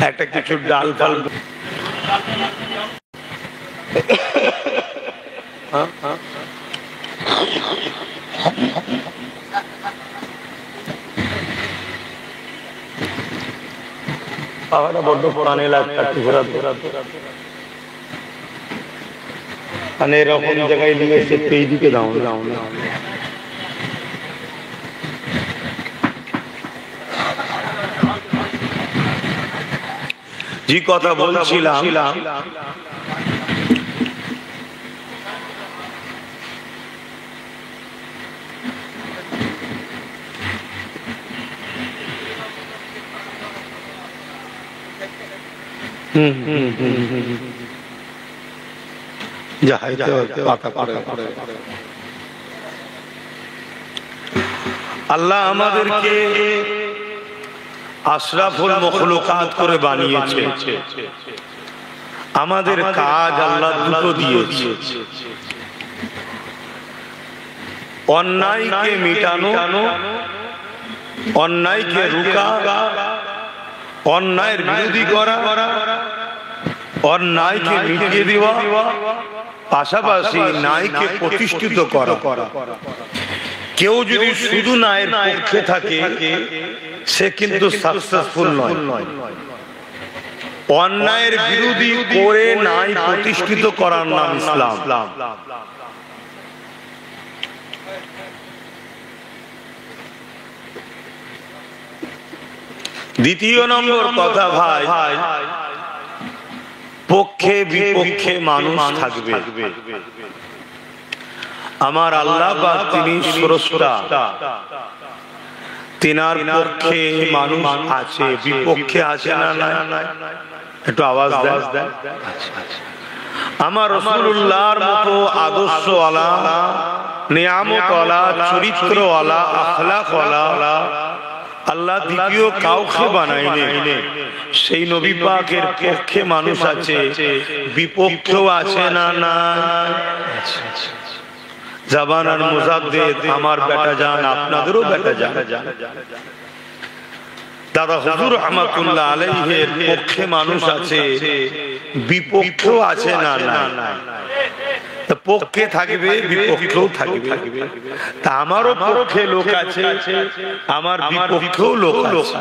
একটা কিছু ডাল ফাল পাহাড়টা বড্ড পুরানো এলাকা, মানে এরকম জায়গায় নিয়ে এসে এইদিকে দাও না। যে কথা বলছিলাম, আল্লাহ আমাদেরকে আশরাফুল মখলুকাত করে বানিয়েছে। আমাদের কাজ আল্লাহ দুটো দিয়েছে, অন্যায়কে মিটানো, অন্যায়কে রুকা, অন্যায়ের বিরোধী করা, অন্যায়কে মিটিয়ে দেওয়া, পাশাপাশি ন্যায়কে প্রতিষ্ঠিত করা। কেউ যদি শুধু ন্যায়ের পক্ষে থাকে সে কিন্তু সাকসেসফুল নয়। অন্যায়ের বিরোধী করে ন্যায় প্রতিষ্ঠিত করার নাম ইসলাম। দ্বিতীয় নম্বর কথা, ভাই, পক্ষে বিপক্ষে মানুষ থাকবে। আমার আল্লাহ পাক তিনি স্রষ্টা, তিনার পক্ষে মানুষ আছে, বিপক্ষে আছে না নাই? একটু আওয়াজ দেন। আমার রাসূলুল্লাহর মতো আদর্শওয়ালা, নিয়ামতওয়ালা, চরিত্রওয়ালা, আখলাকওয়ালা আল্লাহ দ্বিতীয় কাউকে বানায়নি। সেই নবী পাকের পক্ষে মানুষ আছে, বিপক্ষেও আছে না নাই? জাবান আর মুজাদ্দিদ আমার বেটা জান, আপনাদেরও বেটা জান। দাদা হুজুর রাহমাতুল্লাহ আলাইহির পক্ষে মানুষ আছে, বিপক্ষেও আছে না নাই? পক্ষে থাকবে, বিপক্ষেও থাকবে। তা আমারও পক্ষে লোক আছে, আমার বিপক্ষেও লোক আছে।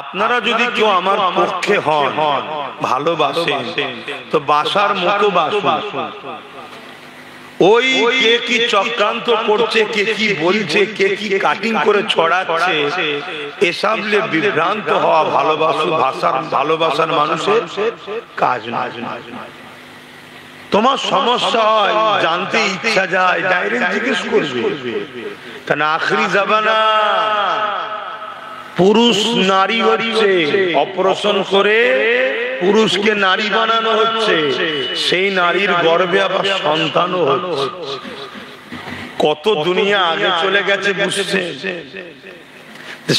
আপনারা যদি কেউ আমার পক্ষে হন, ভালোবাসেন, তো বাসার মতো বাসুন। ওই কে কি চক্রান্ত করছে, কে কি বলছে, কে কি কাটিং করে ছড়াচ্ছে, এসব নিয়ে বিভ্রান্ত হওয়া ভালোবাসার মানুষের কাজ না। তোমার সমস্যা হয়, জানতে ইচ্ছা যায়, ডাইরেক্ট জিজ্ঞেস করবে। কারণ আখরি জামানা, পুরুষ নারী হচ্ছে, অপারেশন করে পুরুষকে নারী বানানো হচ্ছে, সেই নারীর গর্ভে আবার সন্তানও হচ্ছে। কত দুনিয়া আগে চলে গেছে বুঝছে।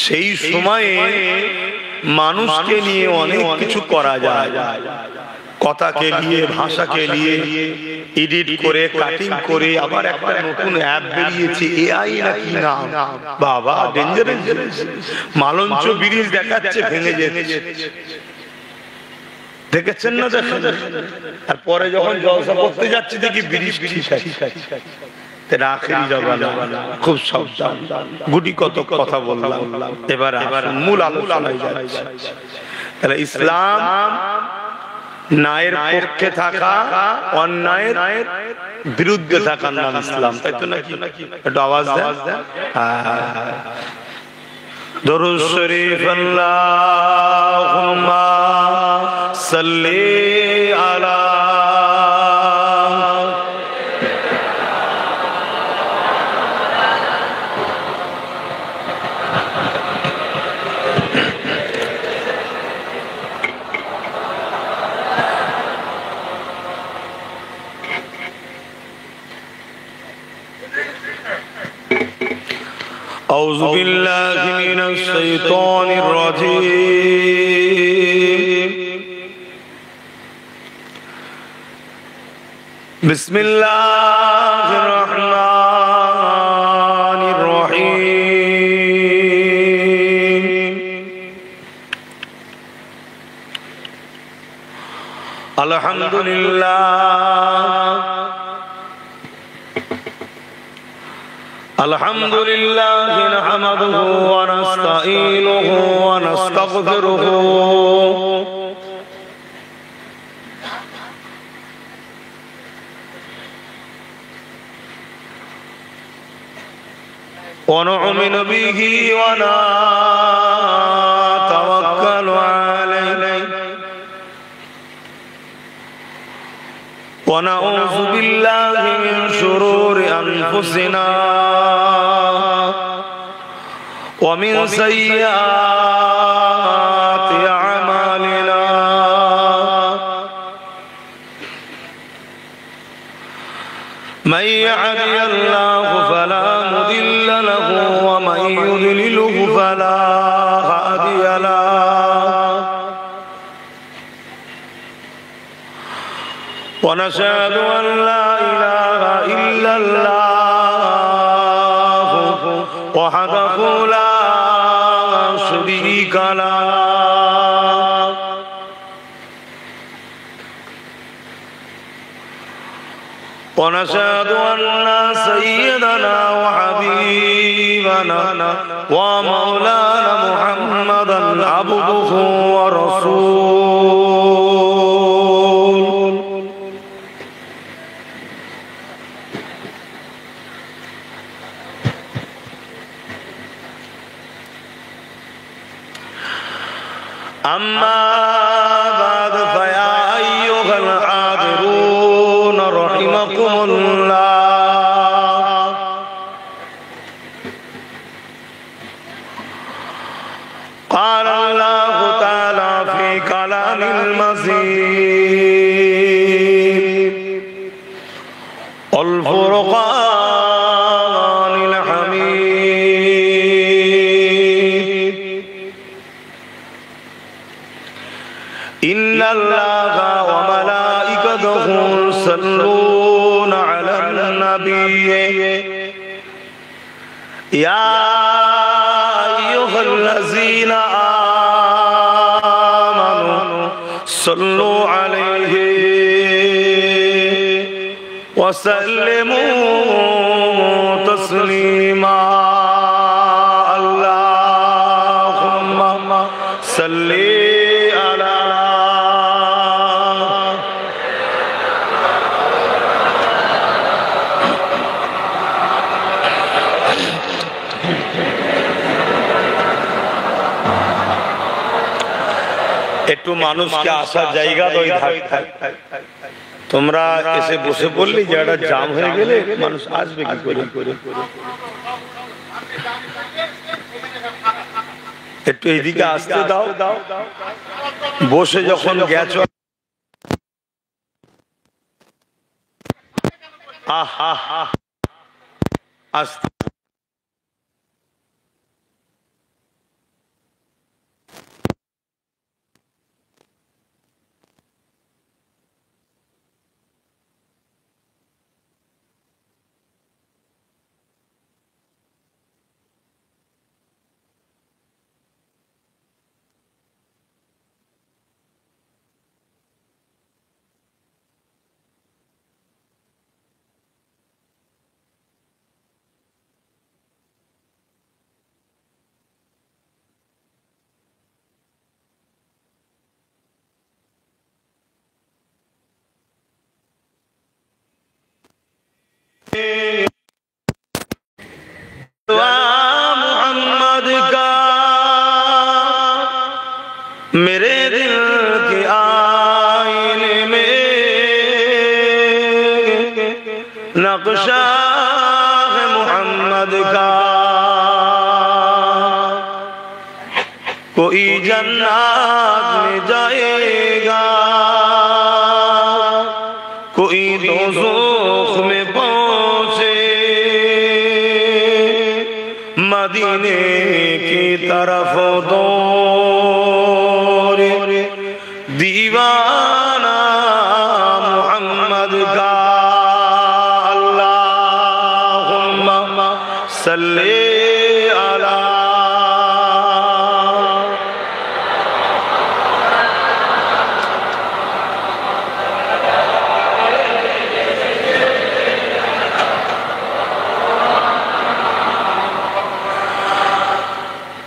সেই সময়ে মানুষকে নিয়ে অনেক কিছু করা যায়, কথাকে নিয়ে, ভাষাকে নিয়ে এডিট করে, কাটিং করে। আবার একটা নতুন অ্যাপ বেরিয়েছে, এআই নাকি নাম, বাবা ডেঞ্জারাস। মালঞ্চ ব্রিজ দেখাচ্ছে ভেঙে যাচ্ছে, দেখেছেন না? দেখেন। আর পরে যখন জলসা করতে যাচ্ছে দেখি ব্রিজ আখেরি জামানা, খুব সাবধান। গুটি কত কথা বললাম, এবার মূল আলোচনায় যাচ্ছে। তাহলে ইসলাম ন্যায়ের পক্ষে থাকা, অন্যায়ের বিরুদ্ধে থাকার নাম ইসলাম, তাই তো নাকি? একটু আওয়াজ দেন। দরুদ শরীফ আল্লাহুম্মা সাল্লি আলা أعوذ بالله من الشيطان الرجيم بسم الله الرحمن الرحيم अल्हम्दुलिल्लाह नहमदुहु व नस्तईनुहु व नस्तगफिरुहु व नु'मिनु बिही व नतवक्कलु अलैहि व नऊज़ु बिल्लाहि मिन शुरूरि अनफुसिना व मिन सय्यिआति अअमालिना मन यहदिहिल्लाहु फला मुदिल्ल लहु व मन युद्लिलहु फला हादिय लहु व नशहदु अन ला इलाहा इल्लल्लाहु वहदहु ला शरीक लहु व नशहदु अन्ना सय्यदना व हबीबना व मौलाना मुहम्मदन अब्दुहु व रसूलुहु अम्मा बाद फया अय्युहल हादिरून रहिमकुमुल्लाह क़ाल अल्लाहु तआला फ़ी कलामिल मजीद वल फ़ुरक़ानिल हमीद इन्नल्लाहा व मलाइकतहु युसल्लूना अलन नबी या अय्युहल्लज़ीना आमनू सल्लू अलैहि व सल्लिमू तस्लीमा अल्लाहुम्मा सल्ली একটু মানুষকে আসার জায়গা দই থাকতে তোমরা এসে বসে পড়লে জায়গাটা জাম হয়ে গেলে মানুষ আসবে কি করে একটু এদিকে আসতে দাও বসে যখন গেছো আহা আসতে मोहम्मद का मेरे दिल के आईने में नक्शा है मोहम्मद का कोई जन्नत में जाएगा कोई दोज़ख में पहुंचे मदीने की तरफ दौड़ दीवाना मोहम्मद का अल्लाहुम्मा सल्ली अला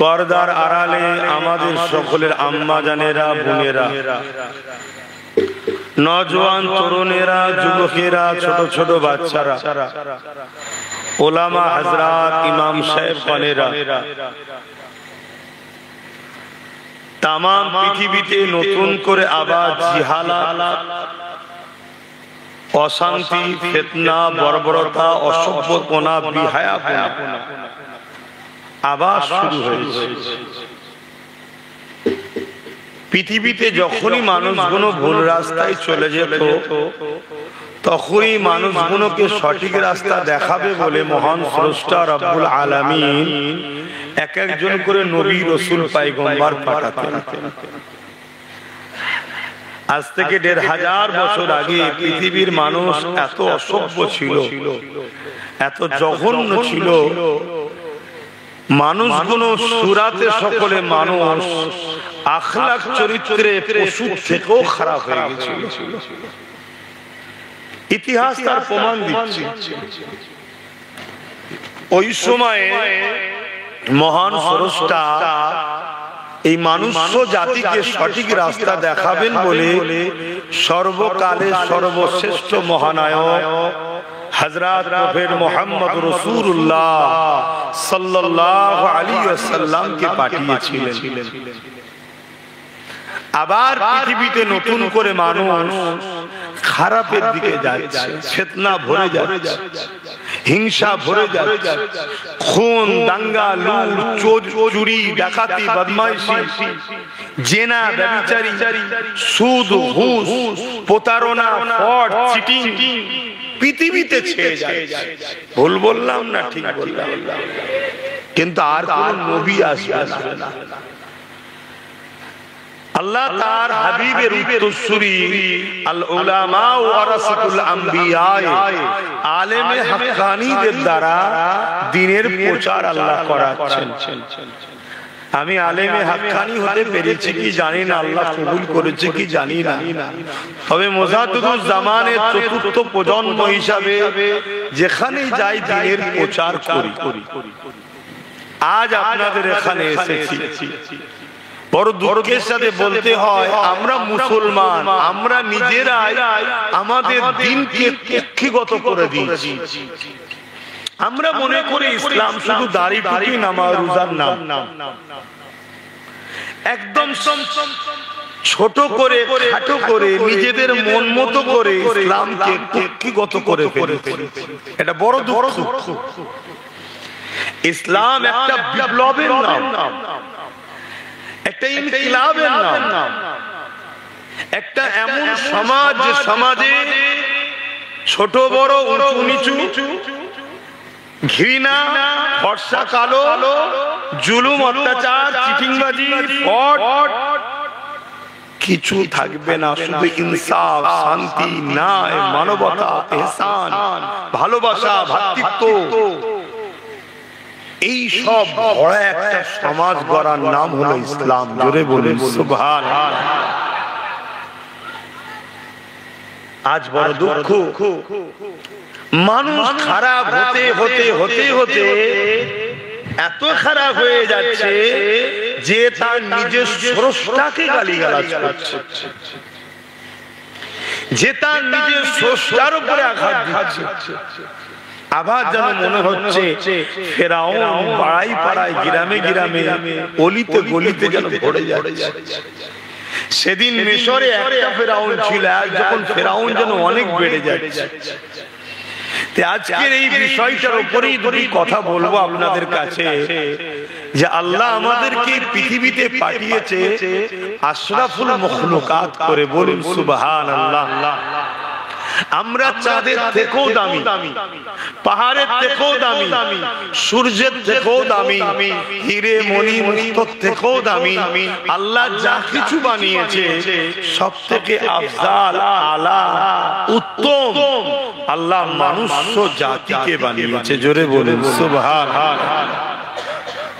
পর্দার আড়ালে আমাদের সকলের আম্মা জানেরা, বোনেরা, নওজোয়ান তরুণেরা, যুবকেরা, ছোট ছোট বাচ্চারা, ওলামা হযরত, ইমাম সাহেবগণেরা, তাম পৃথিবীতে নতুন করে আবার জিহালাত, অশান্তি, ফিতনা, বর্বরতা, অসভ্যপনা, বিহায়াপনা আবার শুরু হয়েছে। পৃথিবীতে যখনই মানুষগুলো ভুল রাস্তায় চলে যেত, তখনই মানুষগুলোকে সঠিক রাস্তা দেখাবে বলে মহান স্রষ্টা রব্বুল আলামিন এক একজন করে নবী, রাসূল, পয়গম্বর পাঠাতেন। আজ থেকে ১৫০০ বছর আগে পৃথিবীর মানুষ এত অসভ্য ছিল, এত জঘন্য ছিল, মানুষগুলো সুরাতে সকলে মানুষ, আখলাক চরিত্রে পশুর থেকেও খারাপ হয়ে গেছিল। ইতিহাস তার প্রমাণ দিচ্ছে। ওই সময়ে মহান স্রষ্টা এই মানুষ জাতিকে সঠিক রাস্তা দেখাবেন বলে সর্বকালে সর্বশ্রেষ্ঠ মহানায়ক হযরত প্রফেট মুহাম্মদ রাসূলুল্লাহ সাল্লাল্লাহু আলাইহি ওয়াসাল্লামকে পাঠিয়েছিলেন। আবার পৃথিবীতে নতুন করে মানুষ খারাপের দিকে যাচ্ছে, ফিতনা ভরে যাচ্ছে, হিংসা ভরে যাচ্ছে, খুন, দাঙ্গা, লুট, চুরি, ডাকাতি, বদমাইশি, জেনা, ব্যভিচারী, সুদ, ঘুষ, প্রতারণা, ফ্রড, চিটিং পৃথিবীতে ছেয়ে যাচ্ছে। ভুল বললাম না ঠিক বললাম? কিন্তু আর কোন নবী আসবে না। আল্লাহ তার হাবিবের উত্তরসূরি আল উলামা ওয়ারাসাতুল আম্বিয়া, আলেমে হাক্কানীদের দ্বারা দ্বীনের প্রচার আল্লাহ করাচ্ছেন। আমি আলেমে হাক্কানী হতে পেরেছি কি জানি না, আল্লাহ কবুল করেছে কি জানি না, তবে মুজাদ্দিদুজ জামানের চতুর্থ প্রজন্ম হিসাবে যেখানেই যাই দ্বীনের প্রচার করি। আজ আপনাদের এখানে এসেছি, বড় দুঃখের সাথে বলতে হয় আমরা মুসলমান, আমরা নিজেরাই আমাদের দ্বীনকে কুক্ষিগত করে দিয়েছি। আমরা মনে করি ইসলাম শুধু দাড়ি টুপি, নামাজ, রোজার নাম। একদম ছোট করে, খাটো করে, নিজেদের মন মতো করে ইসলামকে কুক্ষিগত করে ফেলেছে। এটা বড় দুঃখ। ইসলাম একটা বিপ্লবের নাম, একটা ইনকিলাবের নাম, একটা এমন সমাজ যে সমাজে ছোট বড়, উঁচু নিচু, ঘৃণা, ফর্সা কালো, জুলুম, অত্যাচার, চিটিংবাজি, ফ্রড কিছু থাকবে না। শুধু ইনসাফ, শান্তি, ন্যায়, মানবতা, ইহসান, ভালোবাসা, ভ্রাতৃত্ব, এই সব বড় একটা সমাজ গড়ার নাম হলো ইসলাম। জোরে বলেন সুবহানাল্লাহ। আজ বড় দুঃখ, মানুষ খারাপ হতে হতে হতে হতে এত খারাপ হয়ে যাচ্ছে যে তার নিজের স্রষ্টাকে গালিগালাজ করছে, যে তার নিজের স্রষ্টার উপরে আঘাত দিচ্ছে। আবার যেন মনে হচ্ছে ফেরাউন পাড়ায় পাড়ায়, গ্রামে গ্রামে, অলিতে গলিতে যেন ভরে যাচ্ছে। সেদিন মিশরে একটা ফেরাউন ছিল, আজ যখন ফেরাউন যেন অনেক বেড়ে যাচ্ছে। আজকের এই বিষয়টার উপরেই দুটি কথা বলবো আপনাদের কাছে, যে আল্লাহ আমাদেরকে পৃথিবীতে পাঠিয়েছে আশরাফুল মখলুকাত করে। বলুন সুবহানাল্লাহ। আমরা চাঁদের থেকেও দামি, পাহাড়ের থেকেও দামি, সূর্যের থেকেও দামি, হিরে মণি মুক্তর থেকেও দামি। আল্লাহ যা কিছু বানিয়েছে সব থেকে আফজাল, আলা, উত্তম আল্লাহ মানুষ জাতিকে বানিয়েছে। জোরে বলুন সুবহানাল্লাহ।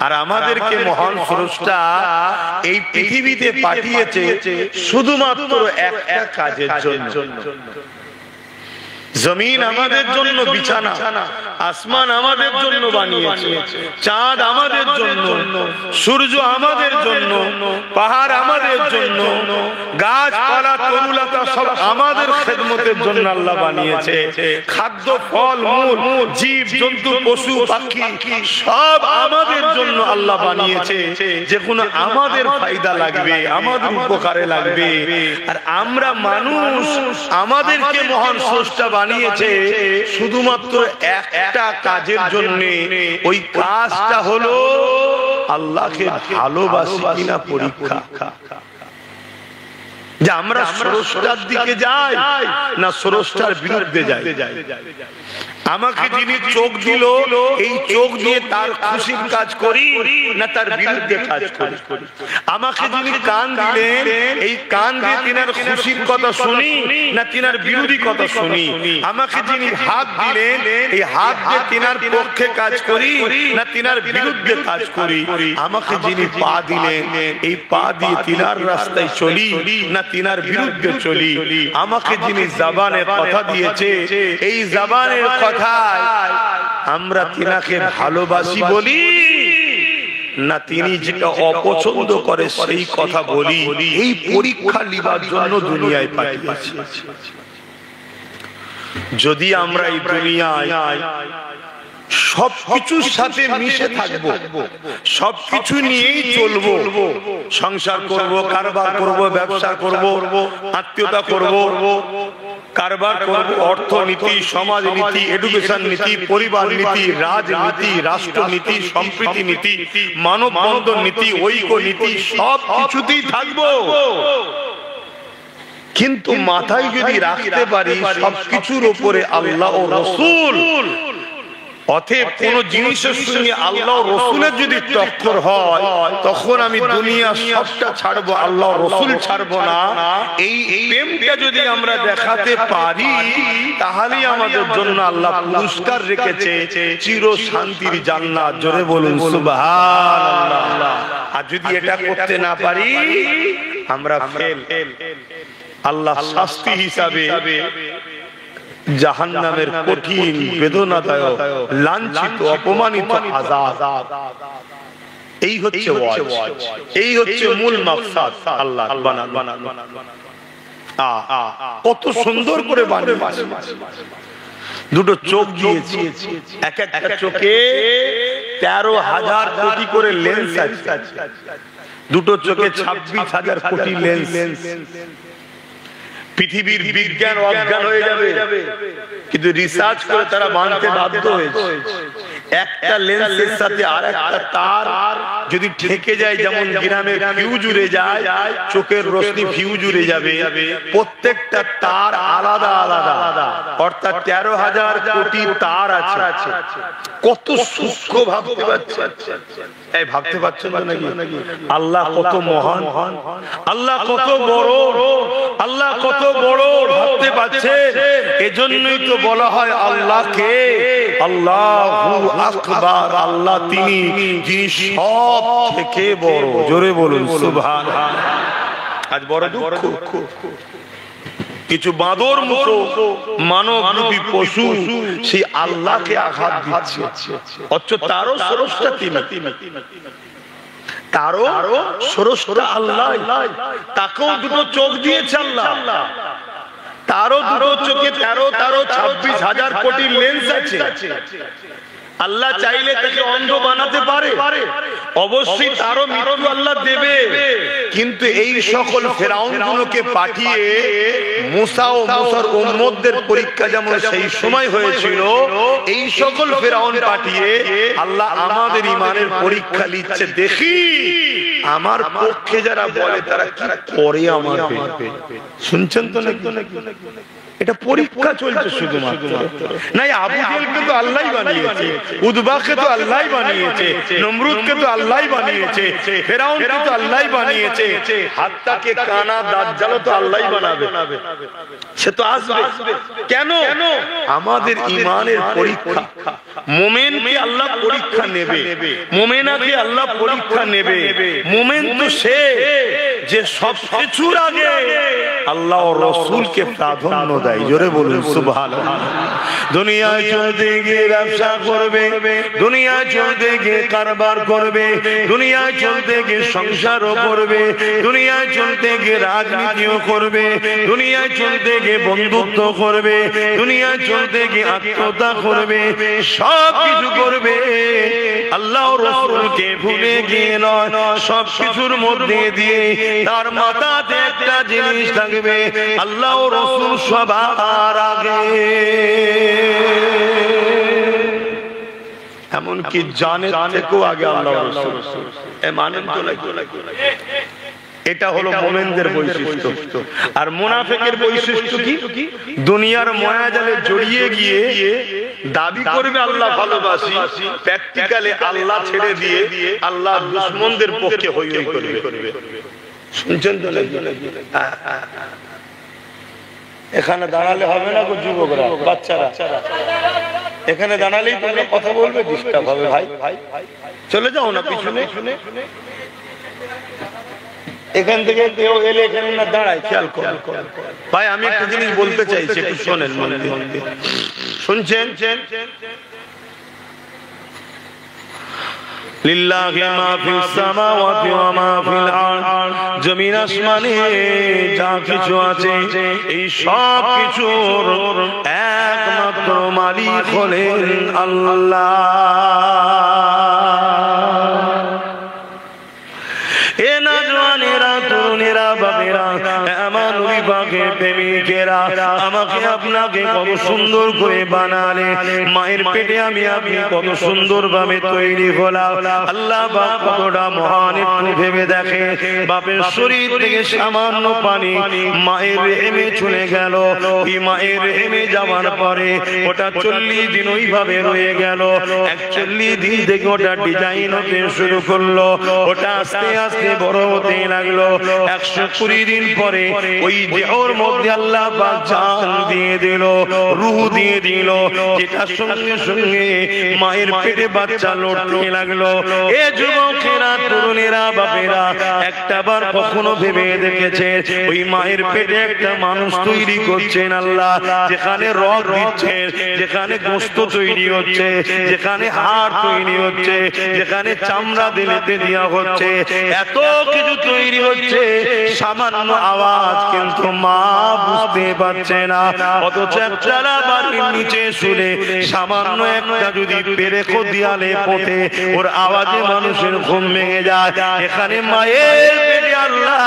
আর আমাদেরকে মহান স্রষ্টা এই পৃথিবীতে পাঠিয়েছে শুধুমাত্র একটা কাজের জন্য। জমিন আমাদের জন্য বিছানা, আসমান আমাদের জন্য বানিয়েছে, চাঁদ আমাদের জন্য, সূর্য আমাদের জন্য, পাহাড় আমাদের জন্য, গাছপালা তরুলতা সব আমাদের খেদমতের জন্য আল্লাহ বানিয়েছে। খাদ্য ফল মূল জীব জন্তু পশু পাখি সব আমাদের জন্য আল্লাহ বানিয়েছে, যেগুলো আমাদের ফায়দা লাগবে, আমাদের উপকারে লাগবে। আর আমরা মানুষ, আমাদেরকে মহান স্রষ্টা বানিয়েছে শুধুমাত্র একটা কাজের জন্য। ওই কাজটা হলো আল্লাহকে ভালোবাসি কিনা পরীক্ষা, যে আমরা স্রষ্টার দিকে যাই না স্রষ্টার বিরুদ্ধে যাই। আমাকে যিনি চোখ দিল, এই চোখ দিয়ে তার খুশির কাজ করি না তার বিরুদ্ধে কাজ করি। আমাকে যিনি কান দিলেন, এই কান দিয়ে তিনার খুশির কথা শুনি না তিনার বিরোধী কথা শুনি। আমাকে যিনি হাত দিলেন, এই হাত দিয়ে তিনার পক্ষে কাজ করি না তিনার বিরুদ্ধে কাজ করি। আমাকে যিনি পা দিলেন, এই পা দিয়ে তিনার রাস্তায় চলি না তিনার বিরুদ্ধে চলি। আমাকে যিনি জবানে কথা দিয়েছে, এই জবানের কথায় আমরা তিনাকে ভালোবাসি বলি না তিনি যেটা অপছন্দ করে সেই কথা বলি। এই পরীক্ষা লিবার জন্য দুনিয়ায় পাঠিয়েছি। যদি আমরা এই দুনিয়ায় সবকিছুর সাথে মিশে থাকবো, সবকিছু নিয়েই চলবো, সংসার করব, কারবার করব, ব্যবসা করব, আত্মীয়তা করব, কারবার করব, অর্থনীতি, সমাজনীতি, এডুকেশন নীতি, পরিবার নীতি, রাজনীতি, রাষ্ট্রনীতি, সম্প্রীতি নীতি, মানব বন্ধন নীতি, ঐক্য নীতি, সব কিছুতেই থাকবো। কিন্তু মাথায় যদি রাখতে পারি সবকিছুর উপরে আল্লাহ ও রাসূল, অতএব কোন জিনিসের সঙ্গে আল্লাহ রাসূলের যদি টক্কর হয় তখন আমি দুনিয়া সবটা ছাড়বো, আল্লাহ রাসূল ছাড়বো না। এই প্রেমটা যদি আমরা দেখাতে পারি তাহলেই আমাদের জন্য আল্লাহ পুরস্কার রেখেছে চির শান্তির জান্নাত। জোরে বলুন সুবহানাল্লাহ। আর যদি এটা করতে না পারি আমরা ফেল। আল্লাহ শাস্তি হিসাবে জাহান্নামের কঠিন বেদনাদায়ক লাঞ্ছিত অপমানিত আযাব, এই হচ্ছে ওয়াজ, এই হচ্ছে মূল মাকসাদ। আল্লাহ কত সুন্দর করে বানিয়েছে। দুটো চোখ দিয়েছে, এক একটা চোখে 13,000 কোটি করে লেন্স আছে। দুটো চোখে 26,000 কোটি লেন্স। পৃথিবীর বিজ্ঞান অজ্ঞান হয়ে যাবে, কিন্তু রিসার্চ করে তারা মানতে বাধ্য হয়েছে একটা লেন্সের সাথে আর একটা তার যদি ঠেকে যায়, যেমন গ্রামে ফিউজ উড়ে যায়, চোখের রশ্মি ফিউজ উড়ে যাবে, প্রত্যেকটা তার আলাদা আলাদা, অর্থাৎ 13,000 কোটি তার আছে। কত সূক্ষ্ম ভাবতে পারছেন? এই ভাবতে পারছেন না নাকি? আল্লাহ কত মহান, আল্লাহ কত বড়, আল্লাহ কত বড় ভাবতে পারছেন। এজন্যই তো বলা হয় আল্লাহকে আল্লাহু আকবার, আল্লাহ তিনি যিনি সব থেকে বড়। জোরে বলুন সুবহানাল্লাহ। আজ বড় দুঃখ, কিছু বাঁদর মতো মানব রূপী পশু সেই আল্লাহকে আঘাত দিচ্ছে, অথচ তারও স্রষ্টা তিনি, তারও স্রষ্টা আল্লাহ। তাকেও দুটো চোখ দিয়েছে আল্লাহ, তারও দুটো চোখে 26,000 কোটি লেন্স আছে। আল্লাহ চাইলে তাকে অন্ধ বানাতে পারে, অবশ্যই তারও মৃত্যু আল্লাহ দেবে। কিন্তু এই সকল ফেরাউনগুলোকে পাঠিয়ে মুসা ও মুসার উম্মতদের পরীক্ষা যেমন সেই সময় হয়েছিল, এই সকল ফেরাউন পাঠিয়ে আল্লাহ আমাদের ঈমানের পরীক্ষা নিচ্ছে। দেখি আমার পক্ষে যারা বলে তারা কি করে আমার। শুনছেন তো নাকি? এটা পরীক্ষা চলছে শুধুমাত্র। নাই আবু জেহেলকে তো আল্লাহই বানিয়েছে, উদবাকে তো আল্লাহই বানিয়েছে, নমরুদকে তো আল্লাহই বানিয়েছে, ফেরাউনকে তো আল্লাহই বানিয়েছে, হাত্তাকে কানা দাজ্জালও তো আল্লাহই বানাবে। সে তো আসবে। কেন? আমাদের ঈমানের পরীক্ষা। মুমিনকে আল্লাহ পরীক্ষা নেবে, মুমিনাকে আল্লাহ পরীক্ষা নেবে। মুমিন তো সে যে সব কিছুর আগে আল্লাহ ও রসুলকে প্রাধান্য দেয়। জোরে বলুন সুবহানাল্লাহ। দুনিয়ায় চলতে গিয়ে ব্যবসা করবে, দুনিয়ায় চলতে গিয়ে কারবার করবে, দুনিয়ায় চলতে গিয়ে সংসারও করবে, দুনিয়ায় চলতে গিয়ে রাজনীতিও করবে, দুনিয়ায় চলতে গিয়ে বন্ধুত্ব করবে, দুনিয়ায় চলতে গিয়ে আত্মীয়তা করবে, সব কিছু করবে। আল্লাহ রাসূলকে ভুলে গিয়ে নয়, সব কিছুর মধ্যে দিয়ে তার মাথাতে একটা জিনিস থাকবে, আল্লাহ রাসূল সবার আগে। এমনকি জানের থেকেও আগে আল্লাহ রাসূল। মানেন তো নাকি? এটা হলো মুমিনদের বৈশিষ্ট্য। আর মুনাফিকের বৈশিষ্ট্য কি? দুনিয়ার মায়াজালে জড়িয়ে গিয়ে দাবি করবে আল্লাহ ভালোবাসি, প্র্যাকটিক্যালি আল্লাহ ছেড়ে দিয়ে আল্লাহ দুশমনদের পক্ষে হই হই করবে। শুনছেন তো নাকি? এখানে দাঁড়ালে হবে না গো যুবকরা, বাচ্চারা এখানে দাঁড়ালেই তোমরা কথা বলবে, ডিস্টার্ব হবে। ভাই চলে যাও না পিছনে। এখান থেকে কেউ এলে এখানে না দাঁড়ায়, খেয়াল করো ভাই। আমি একটা জিনিস বলতে চাইছি, একটু শোনেন মন দিয়ে। শুনছেন? লিল্লাহি মা ফিস সামাওয়াতি ওয়া মা ফিল আরদ, জমিন আসমানে যা কিছু আছে এই সব কিছুর একমাত্র মালিক হলেন আল্লাহ। এ নওজওয়ানেরা, তরুণেরা, বাবেরা, আমার নবী পাকের প্রেমিকেরা, আমাকে আপনাকে কত সুন্দর করে বানালে, মায়ের পেটে আমি আপনি কত সুন্দর ভাবে তৈরি হলাম। আল্লাহ পাক কতটা মহান একটু ভেবে দেখে। বাপের শরীর থেকে সামান্য পানি মায়ের রেহেমে চলে গেল। এই মায়ের রেহেমে যাওয়ার পরে ওটা 40 দিন ওইভাবে রয়ে গেল। 41 দিন থেকে ওটা ডিজাইন হতে শুরু করলো। ওটা আস্তে আস্তে বড় হতে লাগলো। 120 দিন পরে ওই দেহর মধ্যে আল্লাহ পাক জান দিয়ে দিল, রূহ দিয়ে দিল, যেটার সঙ্গে সঙ্গে মায়ের পেটে বাচ্চা লড়তে লাগলো। এ যুবকেরা, তরুণেরা, বাপেরা, একটাবার কখনো ভেবে দেখেছে ওই মায়ের পেটে একটা মানুষ তৈরি করছেন আল্লাহ, যেখানে রগ দিচ্ছেন, যেখানে গোশত তৈরি হচ্ছে, যেখানে হাড় তৈরি হচ্ছে, যেখানে চামড়া দিলেতে দেওয়া হচ্ছে, এত কিছু তৈরি হচ্ছে, সামান্য আওয়াজ কিন্তু মা বুঝতে পারছে না। অথচ একচালা বাড়ির নিচে শুনে সামান্য একটা যদি পেরেকো দিয়ালে পোতে, ওর আওয়াজে মানুষের ঘুম ভেঙে যায়। এখানে মায়ের পেটে আল্লাহ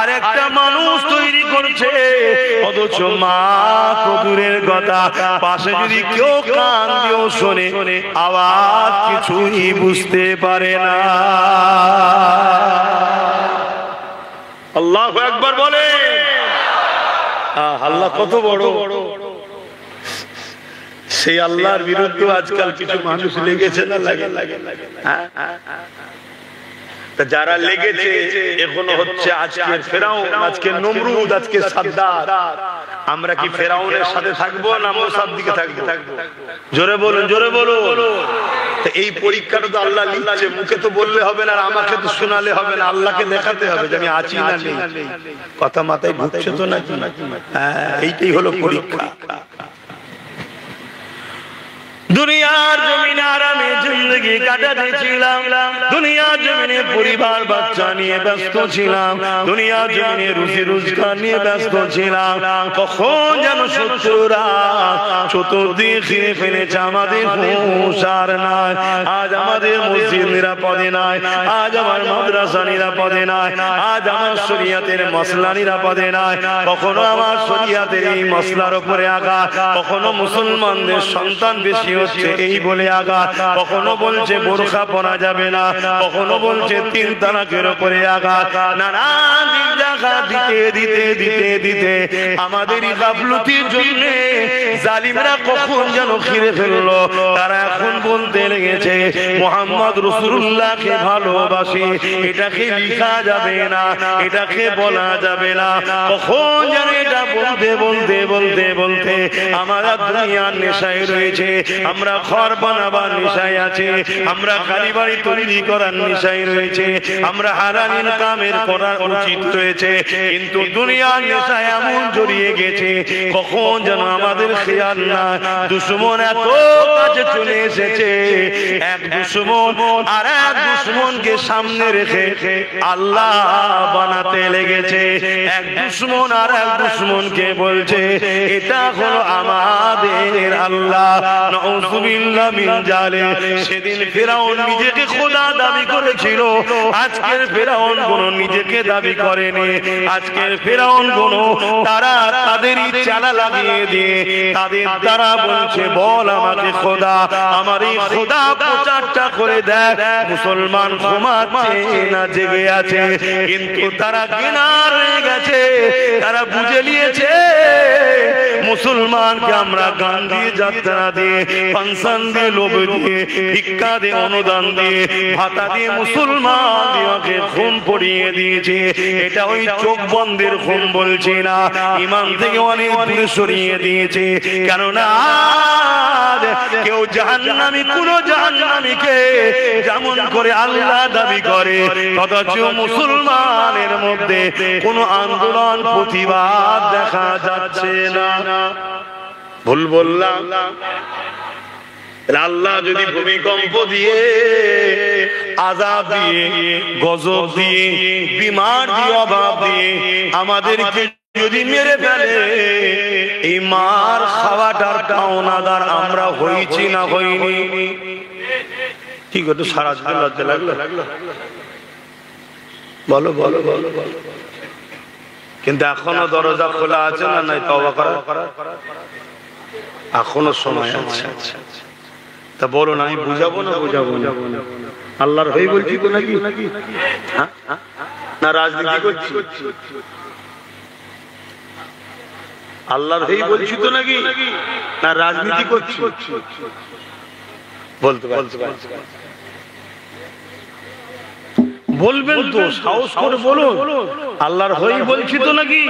আর একটা মানুষ তৈরি করছে, অথচ মা তো দূরের কথা, পাশে যদি কেউ কান দিয়েও শোনে আওয়াজ কিছুই বুঝতে পারে না। আল্লাহু আকবার বলে। আল্লাহ কত বড়। সেই আল্লাহর বিরুদ্ধে আজকাল কিছু মানুষ লেগেছে না লাগে? যারা লেগেছে এখনো হচ্ছে আজকে ফেরাউন, আজকে নমরুদ, আজকে সাদ্দাত। আমরা কি ফেরাউনের সাথে থাকবো না মুসার দিকে থাকবো? জোরে বলুন, জোরে বলুন। এই পরীক্ষাটা তো আল্লাহ নিচ্ছে। মুখে তো বললে হবে না, আমাকে তো শোনালে হবে না, আল্লাহকে দেখাতে হবে যে আমি আছি না নেই। কথা মাথায় ঢুকছে তো নাকি? হ্যাঁ, এইটাই হলো পরীক্ষা। দুনিয়ার জমিনে আরামে জিন্দগি কাটাতে ছিলাম, দুনিয়ার জমিনে পরিবার বাচ্চা নিয়ে ব্যস্ত ছিলাম, দুনিয়ার জমিনে রুজি রোজগার নিয়ে ব্যস্ত ছিলাম। কখন যেন শত্রুরা চতুর্দিকে ঘিরে ফেলেছে, আমাদের হুঁশ আর নাই। আজ আমাদের মসজিদ নিরাপদে নাই, আজ আমার মাদ্রাসা নিরাপদে নাই, আজ আমার শরিয়াতের মসলা নিরাপদে নাই। কখনো আমার শরিয়াতের এই মসলার উপরে আঘাত, কখনো মুসলমানদের সন্তান বেশি হচ্ছে এই বলে আঘাত, কখনো বলছে বোরখা পরা যাবে না, কখনো বলছে 3 তালাকের উপরে আঘাত। নানান আঘাত দিতে দিতে দিতে দিতে আমাদের গাফলতির জন্য জালিমরা কখন যেন ঘিরে ফেললো। তারা এখন বলতে লেগেছে মুহাম্মদ রাসূলুল্লাহকে ভালোবাসি, এটাকে লেখা যাবে না, এটাকে বলা যাবে না। কখন যেন এটা বলতে বলতে বলতে বলতে আমরা দুনিয়ার নেশায় রয়েছে, আমরা ঘর বানাবার নেশায় আছি, আমরা গাড়ি বাড়ি তৈরি করার নেশায় রয়েছে, আমরা হারাম ইনকামের করার উচিত রয়েছে, কিন্তু দুনিয়ার নেশায় এমন জড়িয়ে গেছে কখন যেন আমাদের খেয়াল না। দুশ্মন এত কাছে চলে এসেছে, এক দুশ্মন আর এক দুশ্মনকে সামনে রেখে আল্লাহ বানাতে লেগেছে। এক দুশ্মন আর এক দুশ্মনকে বলছে এটা হলো আমাদের আল্লাহ। নাউযুবিল্লাহ মিন জালিক। সেদিন ফিরআউন নিজেকে খোদা দাবি করেছিল, আজকের ফিরআউন কোন নিজেকে দাবি করেনি। আজকের ফিরআউন কোন তারা তাদেরই চালা লাগিয়ে দিয়ে তাদের দ্বারা বলছে বল আমাকে খোদা, আমার এই খোদা প্রচারটা করে দেখ। মুসলমান ঘুমাচ্ছে না জেগে আছে, কিন্তু তারা কিনার হয়ে গেছে, তারা বুঝে নিয়েছে মুসলমানকে আমরা গান দিয়ে, যাত্রা দিয়ে, ফাংশন দিয়ে, লোভ দিয়ে, ভিক্ষা দিয়ে, অনুদান দিয়ে, ভাতা দিয়ে মুসলমানকে ঘুম পড়িয়ে দিয়েছে। এটা ওই চোখ বন্ধের ঘুম বলছি না, ইমান থেকে অনেক দূরে সরিয়ে দিয়েছে। কেননা কেউ জাহান্নামী কোন জাহান্নামীকে যেমন করে আল্লাহ দাবি করে, অথচ মুসলমানের মধ্যে কোন আন্দোলন প্রতিবাদ দেখা যাচ্ছে না। ভুল বললাম? আল্লাহ যদি ভূমিকম্প দিয়ে, আযাব দিয়ে, গজব দিয়ে, বিমার দিয়ে, অভাব দিয়ে আমাদেরকে যদি মেরে ফেলে, এই মার খাওয়াটার পাওনাদার আমরা হইছি না হইনি? কি করতো সারা লজ্জা লাগলো? বলো বলো বলো বলো। কিন্তু এখনো দরজা খোলা আছে না নাই তওবা করার? এখনো সময় আছে। তা বলো না, আমি বুঝাবো না বুঝাবো না? আল্লাহর হয়ে বলছি তো নাকি? না রাজনীতি করছি? আল্লাহর হয়ে বলছি তো নাকি? না রাজনীতি করছি? বলতে পারছি। বলবেন তো, সাহস করে বলুন। আল্লাহর হয়ে বলছি তো নাকি?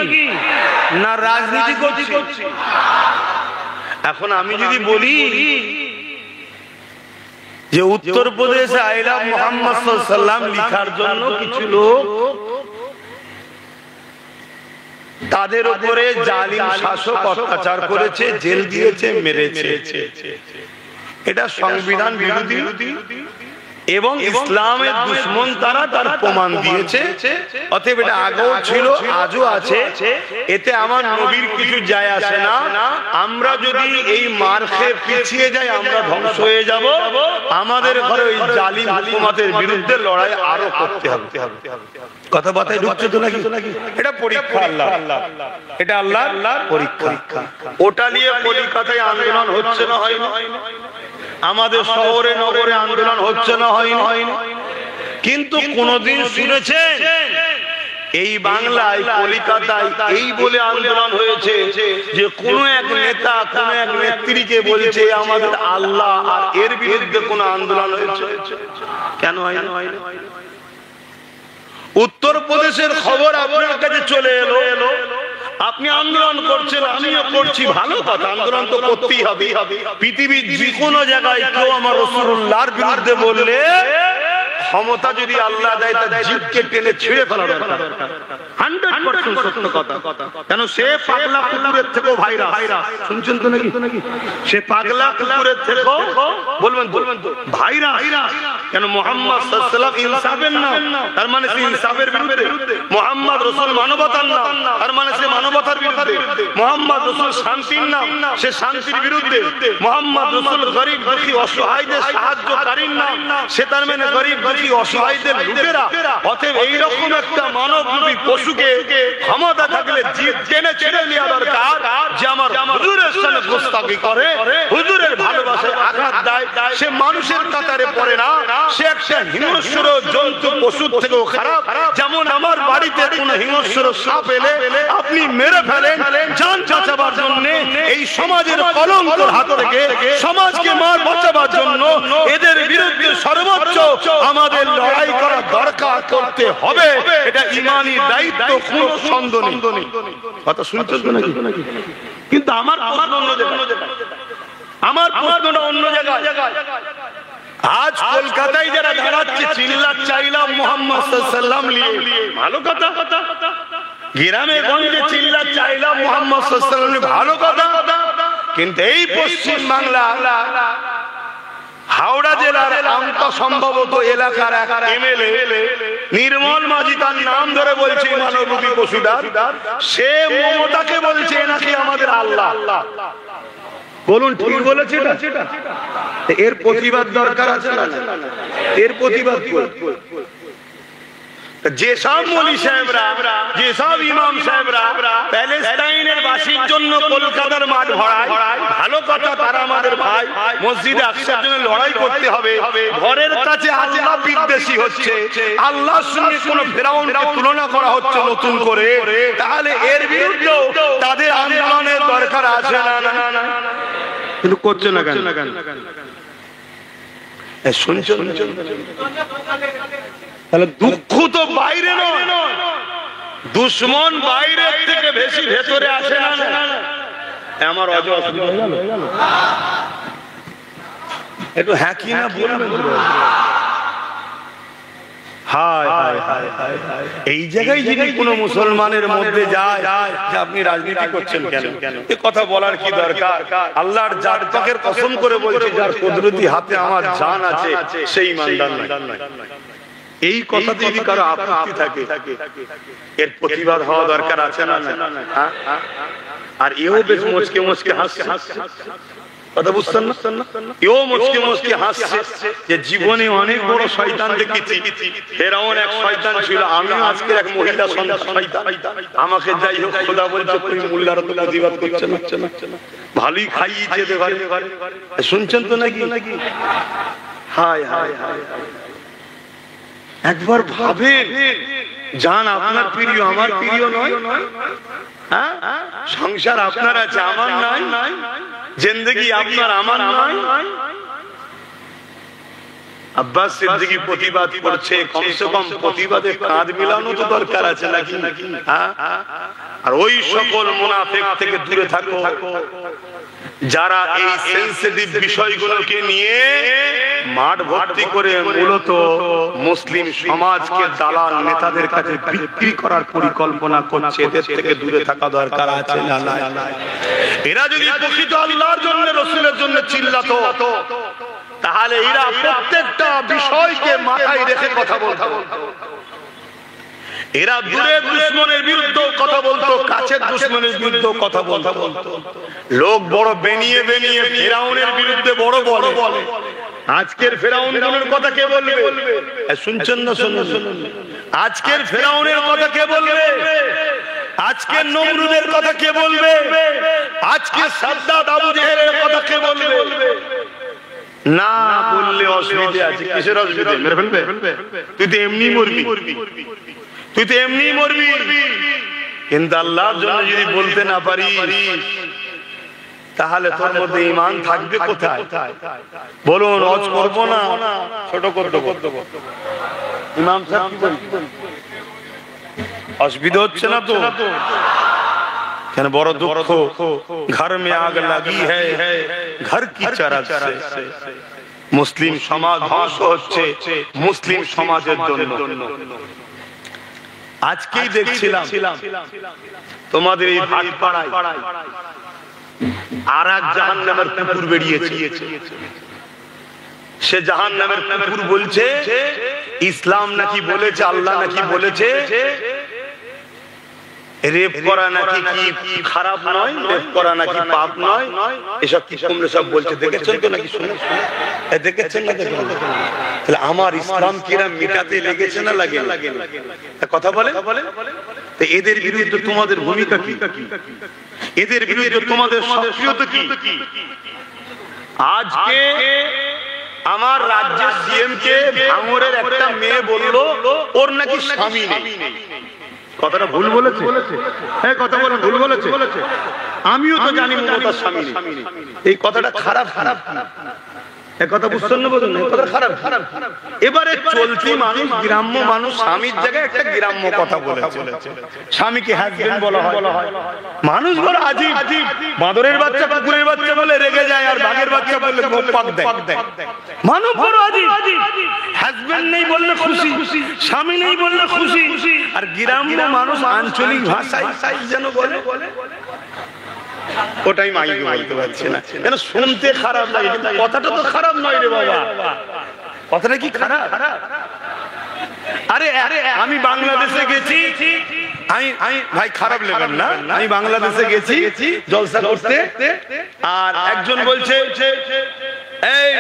না রাজনীতি করছি? এখন আমি যদি বলি যে উত্তরপ্রদেশে আই লাভ মুহাম্মদ সাল্লাল্লাহু আলাইহি ওয়াসাল্লাম লিখার জন্য কিছু লোক তাদের উপরে জালিম শাসক অত্যাচার করেছে, জেল দিয়েছে, মেরেছে, এটা সংবিধান বিরোধী এবং ইসলামের দুশমন তারা, তার প্রমাণ দিয়েছে। অতএব এটা আগেও ছিল, আজও আছে, এতে আমার নবীর কিছু যায় আসে না। আমরা যদি এই মার খেয়ে পিছিয়ে যাই আমরা ধ্বংস হয়ে যাব। আমাদের ঘরে ওই জালিম হুকুমতের বিরুদ্ধে লড়াই আরো করতে হবে। কথা বাতায় ঢুকছে তো নাকি? এটা পরীক্ষা আল্লাহ, এটা আল্লাহর পরীক্ষা। ওটা নিয়ে কলিকাতায় আন্দোলন হচ্ছে না হয় না? আমাদের শহরে নগরে আন্দোলন হচ্ছে না হয় না? কিন্তু কোনদিন শুনেছেন এই বাংলায় কলিকাতায় এই বলে আন্দোলন হয়েছে যে কোন এক নেতা কোন এক নেত্রীকে বলছে আমাদের আল্লাহ, আর এর বিরুদ্ধে কোন আন্দোলন হয়েছে? কেন হয় না? উত্তরপ্রদেশের খবর আপনার কাছে চলে এলো, আপনি আন্দোলন করছেন, আমিও করছি, ভালো কথা, আন্দোলন তো করতেই হবে। পৃথিবীর যে কোনো জায়গায় কেউ আমার রাসূলুল্লাহর বিরুদ্ধে বললে ক্ষমতা যদি আল্লাহ দেয় তার জিভকে টেনে ছিঁড়ে ফেলা দরকার। 100% সত্য কথা। কেন সে পাগলা কুকুরের থেকেও ভাইরাস। শুনছেন তো নাকি? সে পাগলা কুকুরের থেকেও বলবেন তো ভাইরাস। কেন মুহাম্মদ সাল্লাল্লাহু আলাইহি ওয়াসাল্লাম ইনসাফের নাম, তার মানে সে ইনসাফের বিরুদ্ধে। মুহাম্মদ রাসূল মানবতার নাম, তার মানে সে মানবতার বিরুদ্ধে। মুহাম্মদ রাসূল শান্তির নাম, সে শান্তির বিরুদ্ধে। মুহাম্মদ রাসূল গরীব দুঃখী অসহায়দের সাহায্যকারীর নাম, সে তার মানে গরীব দুঃখী অসহায়দের লুটেরা। অতএব এইরকম একটা মানবরূপী পশুকে ক্ষমতা থাকলে জিভ টেনে ছেড়ে নেওয়া দরকার, যে আমার হুজুরের সামনে গোস্তাকি করে, হুজুরের ভালোবাসায় আঘাত দেয়, সে মানুষের কাতারে পড়ে না, সে একটা হিংস্র জন্তু পশুর থেকেও খারাপ। যেমন আমার বাড়িতে কোন হিংস্র সাপ এলে আপনি মেরে ফেলেন জান বাঁচাবার জন্য, এই সমাজের কলঙ্কের হাত থেকে সমাজকে মার বাঁচাবার জন্য এদের বিরুদ্ধে সর্বোচ্চ আমাদের লড়াই করা দরকার, করতে হবে। এটা ঈমানি দায়িত্ব, কোনো সন্দেহ নেই। কথা শুনছেন তো নাকি? কিন্তু আমার প্রশ্ন অন্য জায়গায়। আমার প্রশ্নটা অন্য জায়গায়। আজ কলকাতায় যারা দাঁড়াচ্ছে চিল্লাত চাইলাম মোহাম্মদ সাল্লাল্লাহু আলাইহি ওয়াসাল্লাম নিয়ে, ভালো কথা। গ্রামে গঞ্জে চিল্লাত চাইলাম মোহাম্মদ সাল্লাল্লাহু আলাইহি ওয়াসাল্লাম, ভালো কথা। কিন্তু এই পশ্চিম বাংলা হাওড়া জেলার আমতা সম্ভবত এলাকার এক এমএলএ নির্মল মাঝি, তার নাম ধরে বলছে মানবরূপী পশুদার, সে মমতাকে বলছে নাকি আমাদের আল্লাহ। বলুন ঠিক বলেছে না? এর প্রতিবাদ দরকার আছে না? এর প্রতিবাদ যেসব মৌলী সাহেবরা, যেসব ইমাম সাহেবরা প্যালেস্টাইনের বাসীর জন্য কলকাতার মাঠ ভরায়, ভালো কথা, তারা আমাদের ভাই। মসজিদে আকসার জন্য লড়াই করতে হবে। ঘরের কাছে আল্লাহ বিদ্বেষী হচ্ছে, আল্লাহর সঙ্গে কোন ফেরাউনকে তুলনা করা হচ্ছে নতুন করে, তাহলে এর বিরুদ্ধে তাদের আন্দোলনের দরকার আছে না? কিন্তু করছে না কেন? শুনছেন? তাহলে দুঃখ তো বাইরে নয়, দুশ্মন বাইরের থেকে বেশি ভেতরে আসে না। আমার একটু হ্যাঁ কি না বলবেন? এই জায়গায় যদি কোনো মুসলমানের মধ্যে যায় যে আপনি রাজনীতি করছেন কেন, এ কথা বলার কি দরকার? আল্লাহর জাত পাকের কসম করে বলছি, যার কুদরতি হাতে আমার জান আছে সেই ইমানদার নয়। এই কথা যদি কারো আপত্তি থাকে, এর প্রতিবাদ হওয়া দরকার আছে না? আর এও বেশ মুচকে মুচকে হাসছে, কথা বুঝছেন না? এও মুচকে মুচকে হাসছে যে জীবনে অনেক বড় শয়তান দেখেছি, ফেরাউন এক শয়তান ছিল, আমি আজকে এক মহিলা শয়তান। আমাকে যাই হোক খোদা বলছে তুমি মোল্লার তো প্রতিবাদ করছেন না, ভালোই খাইয়েছে ঘরে। শুনছেন তো নাকি? হায় হায় হায়, একবার ভাবেন, জান আপনার প্রিয় আমার প্রিয় নয়? হ্যাঁ, সংসার আপনার আছে আমার নাই, জিন্দেগি আপনার আমার নয়। আব্বাস সিদ্দিকী প্রতিবাদ করছে, কমসে কম প্রতিবাদে কাঁধ মিলানো তো দরকার আছে নাকি? আর ওই সকল মুনাফিক থেকে দূরে থাকো যারা এই সেনসিটিভ বিষয়গুলোকে নিয়ে মাঠ ভর্তি করে মূলত মুসলিম সমাজকে দালাল নেতাদের কাছে বিক্রি করার পরিকল্পনা করছে, এদের থেকে দূরে থাকা দরকার আছে না? এরা যদি প্রকৃত আল্লাহর জন্য, রাসূলের জন্য চিল্লাতো, তাহলে এরা প্রত্যেকটা বিষয়কে মাথায় রেখে কথা বলতো। এরা দূরের দুশমনের বিরুদ্ধে কথা বলতো, কাছের দুশমনের বিরুদ্ধে কথা বলতো। লোক বড় বেনিয়ে বেনিয়ে ফেরাউনের বিরুদ্ধে বড় বলে, আজকের ফেরাউনের কথা কে বলবে? শুনছেন না? শুনুন, আজকের ফেরাউনের কথা কে বলবে? আজকের নমরুদের কথা কে বলবে? আজকের সাদ্দাত আবু জেহেলের কথা কে বলবে? না বললে অসুবিধা আছে। কিসের অসুবিধা? মেরে ফেলবে? তুই তো এমনি মরবি, তুই তো এমনি মরবি। কিন্তু আল্লাহর জন্য যদি বলতে না পারিস, তাহলে তোর মধ্যে ঈমান থাকবে কোথায়? বলুন, হজ করবো না, ছোট করতে ইমাম সাহেব কি বলছেন? অসুবিধা হচ্ছে না তো? কেন? বড় দুঃখ, ঘর মে আগ লাগি হ্যায়, ঘর কি চারাগ সে মুসলিম সমাজ ধ্বংস হচ্ছে মুসলিম সমাজের জন্য। আজকেই দেখছিলাম তোমাদের এই ভাটপাড়ায় আর এক জাহান্নামের কুকুর বেরিয়েছে। সে জাহান্নামের কুকুর বলছে ইসলাম নাকি বলেছে, আল্লাহ নাকি বলেছে রেপ করা নাকি কি খারাপ নয়, রেপ করা নাকি পাপ নয়, এসব কি তোমরা সব বলছে। দেখেছেন তো নাকি? শুনে দেখেছেন না? তাহলে আমার ইসলাম কিরা মিটাতে লেগেছে না লাগে? কথা বলে। এদের বিরুদ্ধে তোমাদের ভূমিকা কি? এদের বিরুদ্ধে তোমাদের সক্রিয়তা কি? আজকে আমার রাজ্যের সিএম কে ভাঙড়ের একটা মেয়ে বললো ওর নাকি স্বামী নেই। কথাটা ভুল বলেছে? হ্যাঁ, কথা বলেন, ভুল বলেছে। আমিও তো জানি মমতার স্বামী নেই। এই কথাটা খারাপ। কথা বুঝছেন না? বোঝেন না? কথা খারাপ। এবারে চলতি মানুষ, গ্রাম্য মানুষ স্বামীর জায়গায় একটা গ্রাম্য কথা বলেছে। স্বামীকে হাজবেন্ড বলা হয়। মানুষ বড় আজীব। বাঁদরের বাচ্চা কুকুরের বাচ্চা বলে রেগে যায়, আর বাঘের বাচ্চা বললে মুখ পাক দেয়। মানুষ বড় আজীব। হাজবেন্ড নেই বললে খুশি, স্বামী নেই বললে খুশি। আর গ্রাম্য মানুষ আঞ্চলিক ভাষায় যেন বলে, ওটাই মাইকে বলতে পারছে না, কেন শুনতে খারাপ লাগে, কিন্তু কথাটা তো খারাপ নয় রে বাবা। কথাটা কি খারাপ? আরে আমি বাংলাদেশে গেছি, আমি ভাই খারাপ নেবেন না, আমি বাংলাদেশে গেছি জলসা করতে, আর একজন বলছে এই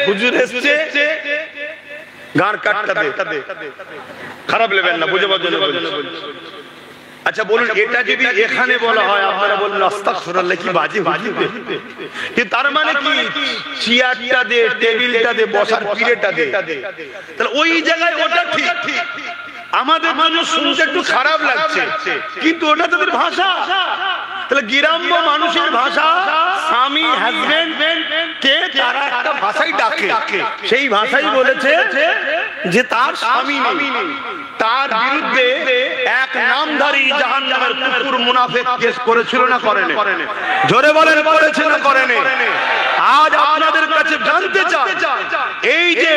হুজুর এসেছে গান কাটটা দে। খারাপ নেবেন না, বুঝে বুঝে বলছি। আচ্ছা বলুন, এটা যদি এখানে বলা হয় আপনারা বললেন আস্তাগফিরুল্লাহ, কি বাজে হুজুর, কি তার মানে কি চেয়ারটা দে, টেবিলটা দে, বসার পিড়েটা দে, তাহলে ওই জায়গায় ওটা ঠিক। আমাদের মানুষ শুনতে একটু খারাপ লাগছে, কিন্তু ওটা তাদের ভাষা। তাহলে গ্রাম্য মানুষের ভাষা, স্বামী হাজবেন্ড কে তারা একটা ভাষাই ডাকে, সেই ভাষাই বলেছে যে তার স্বামী নেই, তার বিরুদ্ধে এক নামধারী জাহান্নামের কুকুর মুনাফিক কেস করেছিল না করেনি? জোরে বলেন, করেছে না করেনি? আজ আপনাদের কাছে জানতে চাই, এই যে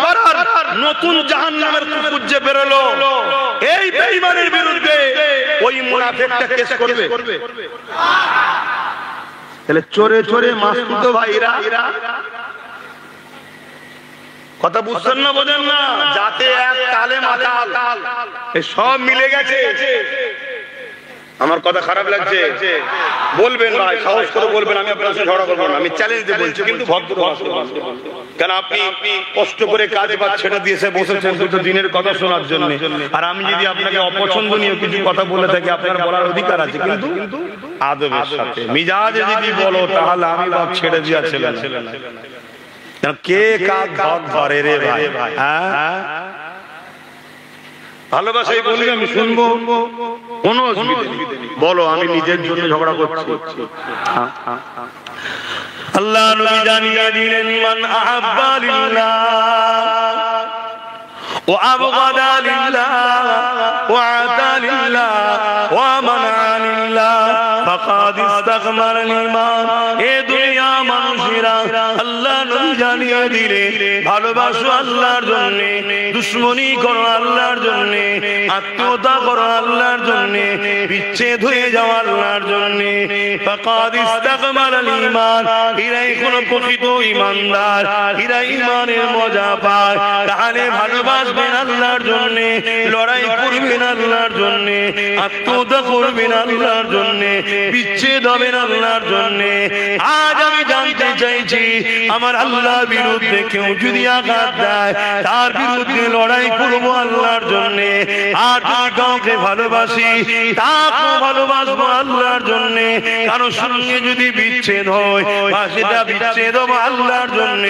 ভাটপাড়ার নতুন জাহান্নামের কুকুর যে বেরোলো, এই বেঈমানের বিরুদ্ধে ওই মুনাফিকটা কেস করবে? তাহলে চোরে চোরে মাসুদ ভাইরা, কথা বুঝছেন না? বোঝেন না? যাতে এক তালে মাতাল সব মিলে গেছে। আমার কথা খারাপ লাগছে বলবেন ভাই, সাহস করে বলবেন, আমি আপনার সাথে ঝগড়া করবো না, আমি চ্যালেঞ্জ দিয়ে বলছি, কিন্তু ভদ্র কেন আপনি কষ্ট করে কাজ বাজ ছেড়ে দিয়েছে বসেছেন দুটো দিনের কথা শোনার জন্য, আর আমি যদি আপনাকে অপছন্দনীয় কিছু কথা বলে থাকি আপনার বলার অধিকার আছে, কিন্তু আদবের সাথে মিজাজে যদি বলো তাহলে আমি বাপ ছেড়ে দিয়া ছিলেন। কে কাজ ভাগ ধরে রে ভাই? ভালোবাসাই বলবি, আমি শুনবো, কোনো অসুবিধা নেই, বলো, আমি নিজের জন্য ঝগড়া করছি। আল্লাহ নবী জানিয়ে দিলেন, মান আহাব্বা লিল্লাহ ওয়া আবগাদা লিল্লাহ ওয়া আতা লিল্লাহ ওয়া মানা লিল্লাহ ফাকাদ ইস্তাকমাল ঈমান। এ দুনিয়া মানুষেরা, আল্লাহ নবী জানিয়ে দিলেন, ভালোবাসো আল্লাহর জন্য, দুশমনি করো আল্লাহর জন্য, আত্মীয়তা করো আল্লাহর জন্য, বিচ্ছেদ হয়ে যাও আল্লাহর জন্য, ফাকাদ ইস্তাকমাল ঈমান। এরাই কোন প্রকৃত ঈমানদার, এরা ঈমানের মজা পায়। তাহলে ভালোবাসবেন আল্লাহর জন্য, লড়াই করবেন আল্লাহর জন্য, আত্মীয়তা করবেন আল্লাহর জন্য, বিচ্ছেদ হবেন আল্লাহর জন্য। আজ আমি জানতে চাইছি, আমার আল্লাহ বিরুদ্ধে কেউ যদি আঘাত দেয়, তার বিরুদ্ধে লড়াই করবো আল্লাহর জন্য। আর যদি কাউকে ভালোবাসি, তাকেও ভালোবাসবো আল্লাহর জন্য। কারো সঙ্গে যদি বিচ্ছেদ হয়, সেটা বিচ্ছেদ হবো আল্লাহর জন্য।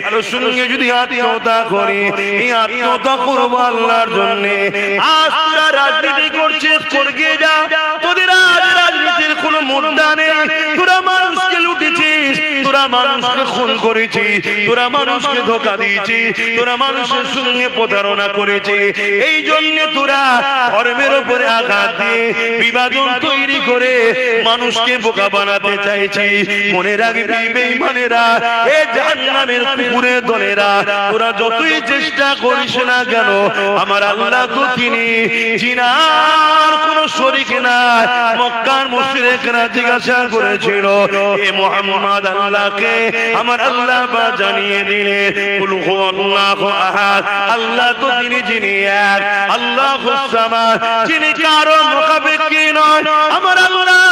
কারো সঙ্গে যদি আত্মীয়তা করি, এই আত্মীয়তা করবো আল্লাহর জন্য। আজ তোরা রাজনীতি করছিস, করগে যা, তোদের আজ রাজনীতির কোনো মুদ্রা নেই। তোরা মানুষকে লুটেছিস, তোরা মানুষকে খুন করেছিস, তোরা মানুষকে ধোঁকা দিয়েছিস, তোরা মানুষের সঙ্গে প্রতারণা করেছিস। এই জন্য তোরা ধর্মের উপরে আঘাত দিয়ে বিভাজন তৈরি করে মানুষকে বোকা বানাতে চাইছিস। মনে রাখবি বেঈমানেরা, এ জাহান্নামের কুকুরের দলেরা, তোরা যতই চেষ্টা করিস না কেন, আমার আল্লাহ তো তিনি জিনার কোন শরীক নাই। মক্কার মুশরিকরা জিজ্ঞাসা করেছিল, এ মুহাম্মদ আল্লাহকে, আমার আল্লাহ বা জানিয়ে দিলেন, কুল হুয়াল্লাহু আহাদ, আল্লাহ তো তিনি যিনি এক, আল্লাহুস সামাদ, যিনি কারো মুখাপেক্ষী নয়। আমার আল্লাহ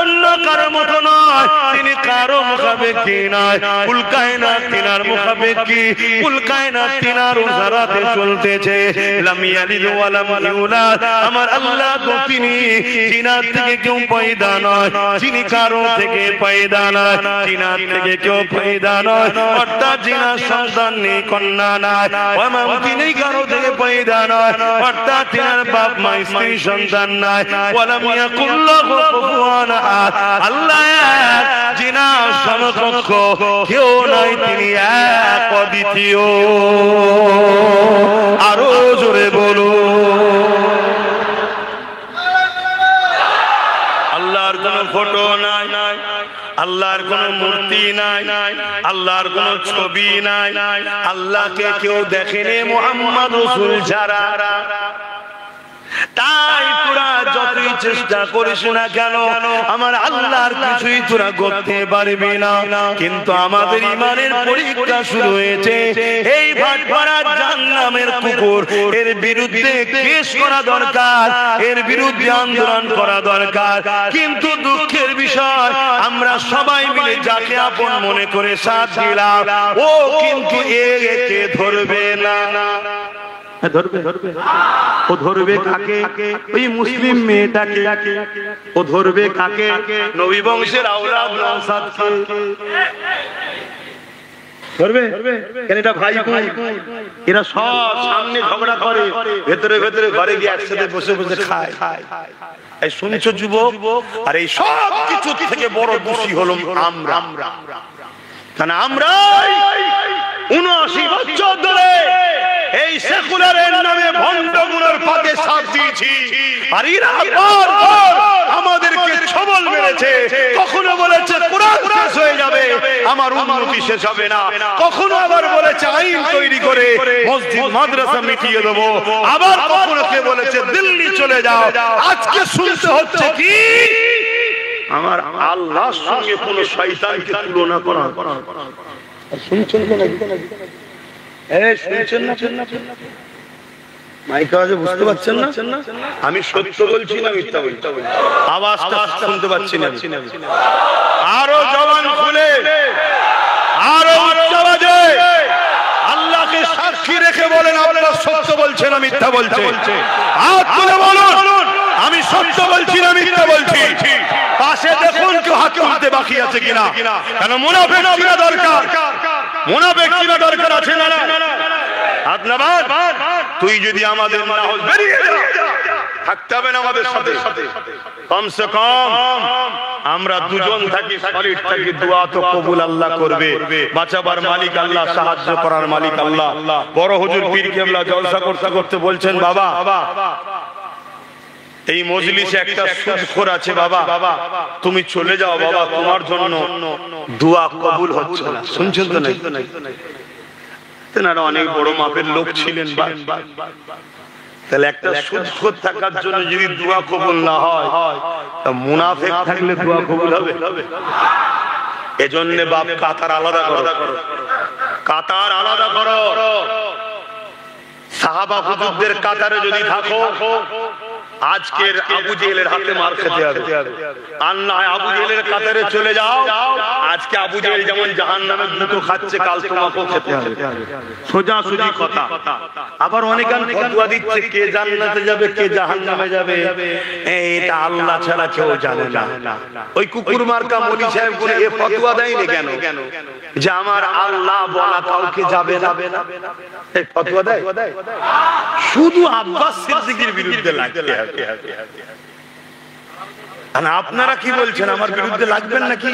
অন্য কারো মতো নয়, তিনি কারো মুখাপেক্ষী নয়। কুল কায়নাত তিনার মুখাপেক্ষী, কুল কায়নাত তিনার উজারাতে চলতেছে। লাম ইয়ালিদ ওয়া লাম ইউলাদ, আমার আল্লাহ তো তিনি জিনাত থেকে কেউ পয়দা নয়, যিনি কারো থেকে পয়দা নয়, জিনাত থেকে কেউ পয়দা নয়, অর্থাৎ জিনার সন্তান নেই, কন্যা নাই, তিনি কারো থেকে পয়দা নয়, অর্থাৎ তিনার বাপ মা স্ত্রী সন্তান নাই। ওয়া লাম ইয়াকুল লাহু কুফুয়ান আহাদ, আল্লাহ এক, যিনা সমকক্ষ কেউ নাই, তিনি এক অদ্বিতীয়। আরো জোরে বলো। আল্লাহর কোন ফটো নাই, আল্লাহর কোন মূর্তি নাই, আল্লাহর কোন ছবি নাই, আল্লাহকে কেউ দেখেনি মুহাম্মদ রাসূল ছাড়া। তাই তোরা যতই চেষ্টা করিস না কেন আমার আল্লাহর কিছুই তোরা করতে পারবি না। কিন্তু আমাদের ইমানের পরীক্ষা শুরু হয়েছে। এই ভাটপাড়া জাহান্নামের কুকুর, এর বিরুদ্ধে কেস করা দরকার, এর বিরুদ্ধে আন্দোলন করা দরকার। কিন্তু দুঃখের বিষয়, আমরা সবাই মিলে যাকে আপন মনে করে সাথ দিলাম, ও কিন্তু একে ধরবে না। ধরবে ও ধরবে কাকে? ওই মুসলিম মেয়েটাকে। ও ধরবে কাকে? নবী বংশের আওলাদ নওশাদকে ধরবে। কেন এটা ভাই ভাই, এরা সব সামনে ঝগড়া করে, ভেতরে ভেতরে ঘরে গিয়ে একসাথে বসে বসে খায়। এই শুনছো যুবক? আর এই সব কিছু থেকে বড় দোষী হলাম আমরা। কারণ আমরা 79 বছর ধরে এই সেকুলারের নামে ভণ্ডগুলোর পাতে সাথ দিয়েছি। আর এরা আমাদেরকে ছবল মেরেছে। কখনো বলেছে কোরআন শেষ হয়ে যাবে, আমার উন্নতি শেষ হবে না। কখনো আবার বলেছে আইন তৈরি করে মসজিদ মাদ্রাসা মিটিয়ে দেবো। আবার কখনো কে বলেছে দিল্লি চলে যাও। আজকে শুনতে হচ্ছে কি আমার আল্লাহর সঙ্গে কোন শয়তানকে তুলনা করা। শুনছেন না? শুনছেন না? মাইকে আওয়াজে বুঝতে পারছেন না? আমি সত্য বলছি না মিথ্যা বলছি? আওয়াজটা শুনতে পাচ্ছি না। আরো জবান খুলে, আরো উচ্চ আওয়াজে আল্লাহকে সাক্ষী রেখে বলেন আপনারা সত্য বলছেন না মিথ্যা বলছেন? হাত তুলে বলুন আমি সত্য বলছি না মিথ্যা বলছি। পাশে দেখুন কেউ হাত তুলতে বাকি আছে কিনা। কেন মুনাফিক চিনা দরকার, মুনাফিক চিনা দরকার আছে না? হাত নামান। তুই যদি আমাদের না হস বেরিয়ে যা, থাকতে হবে না আমাদের সাথে। কমসে কম আমরা দুজন থাকি, সলিড থাকি, দোয়া তো কবুল আল্লাহ করবে। বাঁচাবার মালিক আল্লাহ, সাহায্য করার মালিক আল্লাহ। বড় হুজুর পীর কেবলা জলসা করতে করতে বলছেন, বাবা এই মজলিসে একটা সুদখোর আছে বাবা, তুমি চলে যাও বাবা, তোমার জন্য দোয়া কবুল হচ্ছে না। শুনছেন তো? নাই তেনারা অনেক বড় মাপের লোক ছিলেন। তাহলে একটা সুদখোর থাকার জন্য যদি দোয়া কবুল না হয়, তা মুনাফিক থাকলে দোয়া কবুল হবে? এজন্য বাপ কাতার আলাদা করো, কাতার আলাদা করো। সাহাবা হুজুরদের কাতারে যদি থাকো, আজকের আবু জেহেলের হাতে মার খেতে হবে। আর না আবু জেহেলের কাতারে চলে যাও, আজকে আবু জেহেল যেমন জাহান্নামে দুটো খাচ্ছে, কাল তোমাকেও খেতে হবে। সোজা সুজি কথা। আবার অনেকে ফতোয়া দিচ্ছে কে জান্নাতে যাবে কে জাহান্নামে যাবে, এটা আল্লাহ ছাড়া কেউ জানে না। ওই কুকুর মার্কা মনি সাহেব করে এ ফতোয়া দেয়নি কেন যে আমার আল্লাহ বলা কাউকে যাবে না? এই ফতোয়া দেয় শুধু আব্বাস সিদ্দিকীর বিরুদ্ধে লাগতে হবে। আপনারা কি বলছেন, আমার বিরুদ্ধে লাগবেন নাকি?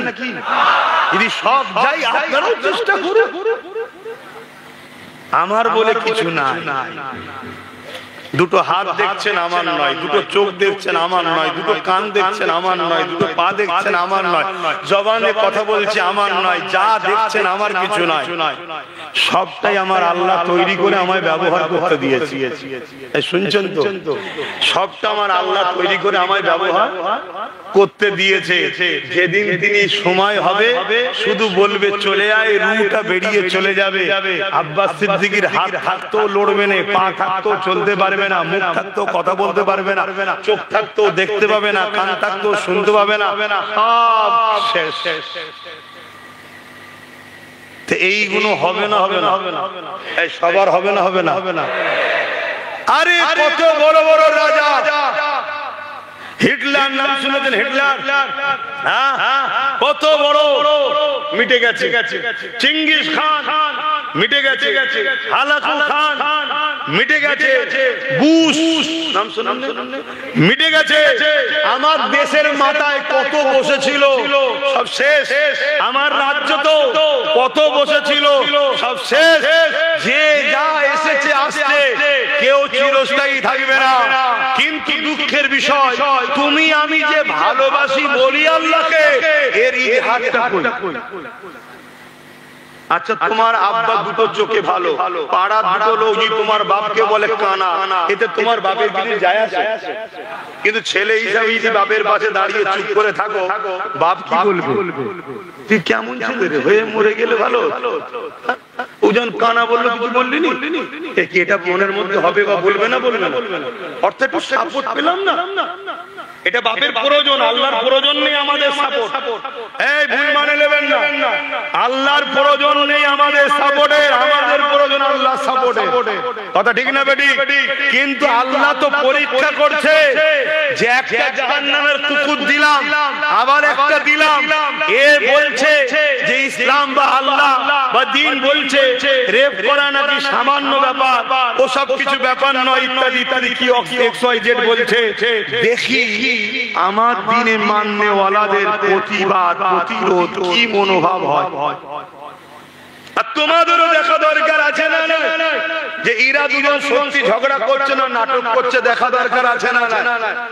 যদি সব যাই আপনারাও চেষ্টা করুন। আমার বলে কিছু না। দুটো হাত দেখছেন আমার নয়, দুটো চোখ দেখছেন আমার নয়, দুটো কান দেখছেন আমার নয়, দুটো পা দেখছেন আমার নয়, জবানে কথা বলছে আমার নয়, যা দেখছেন আমার কিছু নয়। সবটাই আমার আল্লাহ তৈরি করে আমায় ব্যবহার করতে দিয়েছে। শুনছেন তো? সবটা আমার আল্লাহ তৈরি করে আমায় ব্যবহার করতে দিয়েছে। যেদিন তিনি সময় হবে শুধু বলবে চলে আয়, রুটা বেরিয়ে চলে যাবে। আব্বাস সিদ্দিকীর হাত থাকতেও লড়বে না, পা থাকতেও চলতে পারবে না, মুখ থাকতেও কথা বলতে পারবে না, চোখ থাকতেও দেখতে পাবে না, কান থাকতেও শুনতে পাবে না, সব শেষ। এইগুলো হবে না? হবে না? এই সবার হবে না? হবে না? আরে কত বড় বড় রাজা, হিটলার নাম শুনেছেন? হিটলার কত বড়, মিটে গেছে। চিঙ্গিস খান মিটে গেছে। হালাকু খান মিটে গেছে। বুশ নাম শুনুন, মিটে গেছে। আমার দেশের মাথায় কত বসেছিল, সব শেষ। আমার রাজ্য তো কত বসেছিল, সব শেষ। যে যা এসেছে আসছে, কেউ চিরস্থায়ী থাকবে না। কিন্তু দুঃখের বিষয়, তুমি আমি যে ভালোবাসি বলি আল্লাহকে, এর ইতিহাসটা কই? আচ্ছা, তোমার আব্বা দুটো চোখে ভালো, পাড়ার দুটো লোকই তোমার বাপকে বলে কানা, এতে তোমার বাপের কিছু যায় আসে? কিন্তু ছেলে হিসাবে যদি বাপের পাশে দাঁড়িয়ে চুপ করে থাকো, বাপ কি বলবে? তুই কেমন ছেলে রে, হয়ে মরে গেলে ভালো। ওজন কানা বললো, কিছু বললি নি? কি এটা মনের মধ্যে হবে বা বলবে না? বলবে না। অর্থাৎ একটু সাপোর্ট পেলাম না। এটা বাপের প্রয়োজন, আল্লাহর প্রয়োজন নেই আমাদের সাপোর্ট। এই ভুল মানে নেবেন না, আল্লাহর প্রয়োজন নেই আমাদের সাপোর্টের, আমাদের প্রয়োজন আল্লাহর সাপোর্টের। কথা ঠিক না বেটি? কিন্তু আল্লাহ তো পরীক্ষা করছে যে একটা জাহান্নামের কুকুর দিলাম, আবার একটা দিলাম। এ বলছে যে ইসলাম বা আল্লাহ বা দ্বীন বলছে রেপ করা নাকি সামান্য ব্যাপার, ও সব কিছু ব্যাপার নয়, ইত্যাদি ইত্যাদি কি XYZ বলছে। দেখি আমার দিনে মাননেওয়ালাদের প্রতিবাদ প্রতিরোধ কি মনোভাব হয়। আর তোমাদেরও দেখা দরকার আছে না যে এরা দুজন সত্যি ঝগড়া করছে না নাটক করছে, দেখা দরকার আছে না?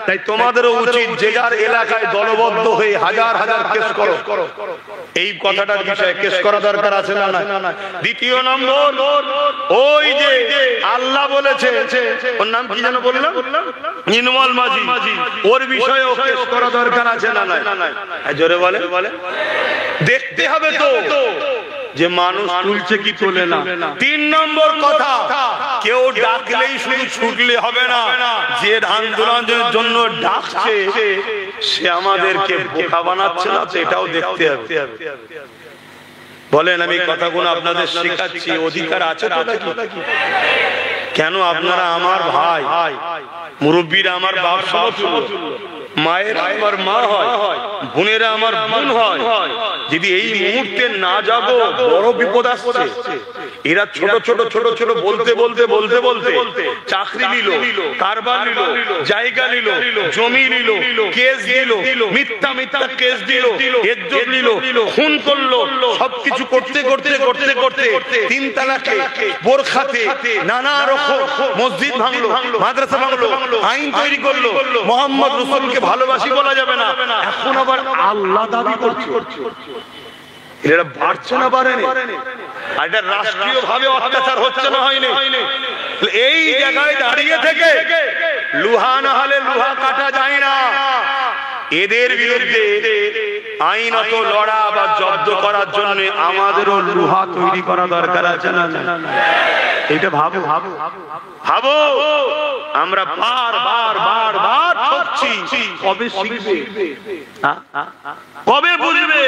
তাই তোমাদেরও উচিত যে যার এলাকায় দলবদ্ধ হয়ে হাজার হাজার কেস করো। এই কথাটার বিষয়ে কেস করা দরকার আছে না? দ্বিতীয় নম্বর, ওই যে আল্লাহ বলেছে, ওর নাম কি যেন বললাম, নির্মল মাঝি, ওর বিষয়েও কেস করা দরকার আছে না? জোরে বলে। দেখতে হবে তো যে মানুষ তুলছে কি তোলে না। তিন নম্বর কথা, কেউ ডাকলেই শুধু ছুটলে হবে না। যে আন্দোলনের জন্য ডাকছে সে আমাদেরকে বোকা বানাচ্ছে না, সেটাও দেখতে হবে। বলেন, আমি কথাগুলো আপনাদের শেখাচ্ছি, অধিকার আছে তো নাকি? কেন আপনারা আমার ভাই, মুরব্বীরা আমার বাপ সমতুল্য, মায়েরা আমার মা হয়, বোনেরা আমার বোন হয়। যদি এই মুহূর্তে না যাবো, বড় বিপদ আসছে। এরা ছোট ছোট ছোট ছোট বলতে বলতে বলতে বলতে চাকরি নিল, কারবার নিল, জায়গা নিল, জমি নিল, কেস দিল, মিথ্যা মিথ্যা কেস দিল, ইজ্জত নিল, খুন করলো, সবকিছু করতে করতে করতে করতে 3 তালাকে, বোরখাতে, নানা রকম মসজিদ ভাঙলো, মাদ্রাসা ভাঙলো, আইন তৈরি করলো, মোহাম্মদ রাসূলকে ভালোবাসি বলা যাবে না, এখন আবার আল্লাহ দাবি করছে। এরা বাড়ছে না বাড়েনি? আর এটা রাষ্ট্রীয় ভাবে অত্যাচার হচ্ছে না হয়নি? এই জায়গায় দাঁড়িয়ে থেকে লোহা না হলে লোহা কাটা যায় না। এদের বিরুদ্ধে আইনত লড়া বা জব্দ করার জন্য আমাদেরও লোহা তৈরি করা দরকার আছে না? এটা ভাবো ভাবো ভাবো। আমরা বার বার বার বার ঠকছি, কবে শিখবে? কবে বুঝবে?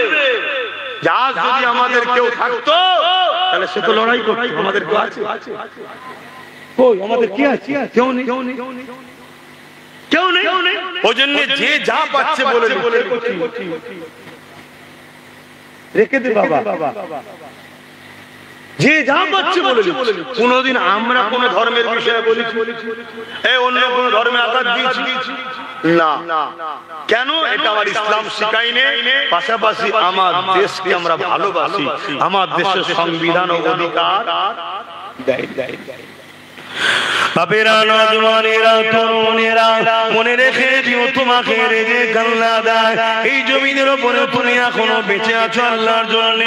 আজ যদি আমাদের কেউ থাকতো তাহলে সে তো লড়াই করতো। আমাদের কেউ আছে? কই আমাদের কি আছে? কেউ নেই, কেউ নেই। ওই জন্য যে যা পাচ্ছে বলে রেখে দে বাবা, যে যা পাচ্ছে বলে। কোনদিন আমরা কোন ধর্মের বিষয়ে বলেছি? অন্য কোন ধর্মে আঘাত দিয়েছি না। কেন? এটা আমার ইসলাম শিখায়নি। পাশাপাশি আমার দেশকে আমরা ভালোবাসি, আমার দেশের সংবিধান ও অধিকার দেয়। বাপেরা, নওজওয়ানেরা, তরুণেরা, মনে রেখে দিও তোমাকে রেজে আল্লাহ দেয়। এই জমিনের উপরে তুমি এখনো বেঁচে আছো আল্লাহর জন্য।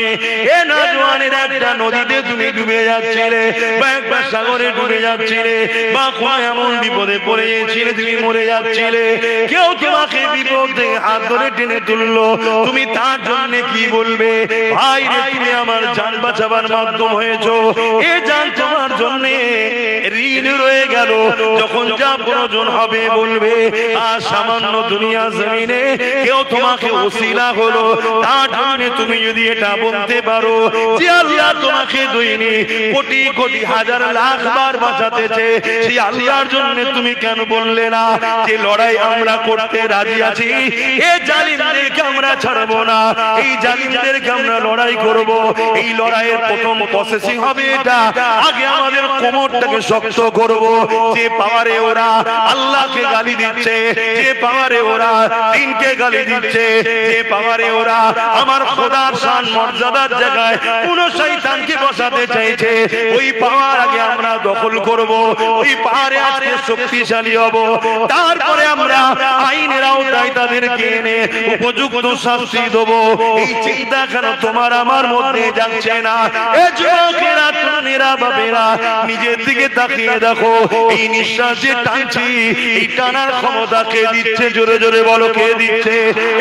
এ নওজওয়ানেরা, একটা নদীতে তুমি ডুবে যাচ্ছিলে, বা একবার সাগরে ডুবে যাচ্ছিলে, বা কোনো এমন বিপদে পড়ে গিয়েছিলে তুমি মরে যাচ্ছিলে, কেউ তোমাকে বিপদ থেকে হাত ধরে টেনে তুললো, তুমি তার জন্য কি বলবে? ভাই রে, তুমি আমার জান বাঁচাবার মাধ্যম হয়েছো, এ জান তোমার জন্য ঋণ রয়ে গেল। যখন যা প্রয়োজন হবে বলবে। আর সামান্য দুনিয়া জমিনে কেউ তোমাকে ওসিলা হলো, তার জন্য তুমি যদি এটা বলতে পারো যে আল্লাহ তোমাকে দৈনিক কোটি কোটি হাজার লাখ বার বাঁচাতেছে, সেই আল্লাহর জন্য তুমি কেন বললে না যে লড়াই আমরা করতে রাজি আছি, এই জালিমদেরকে আমরা ছাড়বো না, এই জালিমদেরকে আমরা লড়াই করব। এই লড়াইয়ের প্রথম প্রসেসিং হবে এটা, আগে আমাদের কোমরটাকে শক্ত শক্ত করব। যে পাওয়ারে ওরা আল্লাহকে গালি দিচ্ছে, যে পাওয়ারে ওরা দিনকে গালি দিচ্ছে, যে পাওয়ারে ওরা আমার খোদার শান মর্যাদার জায়গায় কোন শয়তানকে বসাতে চাইছে, ওই পাওয়ার আগে আমরা দখল করব, ওই পাওয়ারে আজকে শক্তিশালী হব। তারপরে আমরা আইনের আওতায় তাদেরকে এনে উপযুক্ত শাস্তি দেব। এই চিন্তা কেন তোমার আমার মধ্যে যাচ্ছে না? এ যুবকেরা, তরুণেরা, বাবেরা, নিজের দিকে তাকিয়ে দেখো। এই নিঃশ্বাস যে টানছি, এই টানার ক্ষমতা কে দিচ্ছে? জোরে জোরে বলো, কে দিচ্ছে?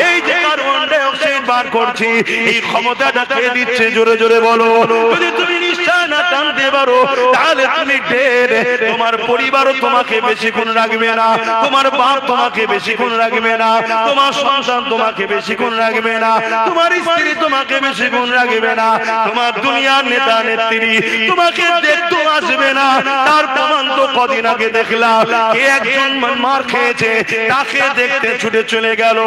এই যে কার্বন ডাই অক্সাইড বার করছি, এই ক্ষমতাটা কে দিচ্ছে? জোরে জোরে বলো। যদি তুমি নিঃশ্বাস না টানতে পারো, তাহলে তুমি ডেড। তোমার পরিবারও তোমাকে বেশিক্ষণ রাখবে না, তোমার বাপ তোমাকে বেশিক্ষণ রাখবে না, তোমার সন্তান তোমাকে বেশিক্ষণ রাখবে না, তোমার স্ত্রী তোমাকে বেশিক্ষণ রাখবে না, তোমার দুনিয়ার নেতা নেত্রী তোমাকে দেখতে আসবে না। তার প্রমাণ তো কদিন আগে দেখলাম, কে একজন মার খেয়েছে, তাকে দেখতে ছুটে চলে গেল,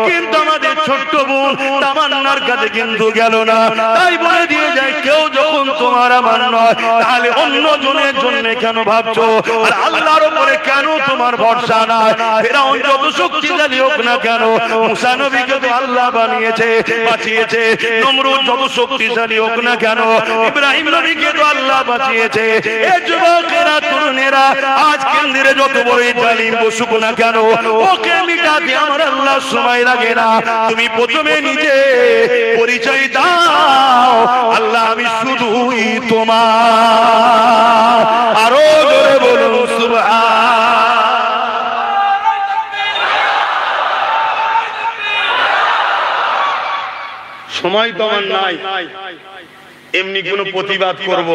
কিন্তু আমাদের ছোট্ট বোন তামান্নার কাছে কিন্তু গেল না। তাই বলে দিয়ে যায়, কেউ যখন তোমার আমার নয়, তাহলে অন্য জনের জন্য কেন ভাবছো? আর আল্লাহর উপরে কেন তোমার ভরসা নাই? ফেরাউন যত শক্তিশালী হোক না কেন, মুসা নবীকে তো আল্লাহ বানিয়েছে, বাঁচিয়েছে। নমরুদ যত শক্তিশালী হোক না কেন, ইব্রাহিম নবীকে তো আল্লাহ বাঁচিয়েছে। এই যুবকেরা, তরুণেরা, আজ কেন্দ্রে যত বড় জালিম বসুক না কেন, ওকে মিটাতে আমার আল্লাহ সময় লাগে না। তুমি প্রথমে নিজে পরিচয় দাও, আল্লাহ আমি শুধুই তোমার। আরো জোরে বলুন সুবহান। সময় তো আমার নাই এমনি কোন প্রতিবাদ করব।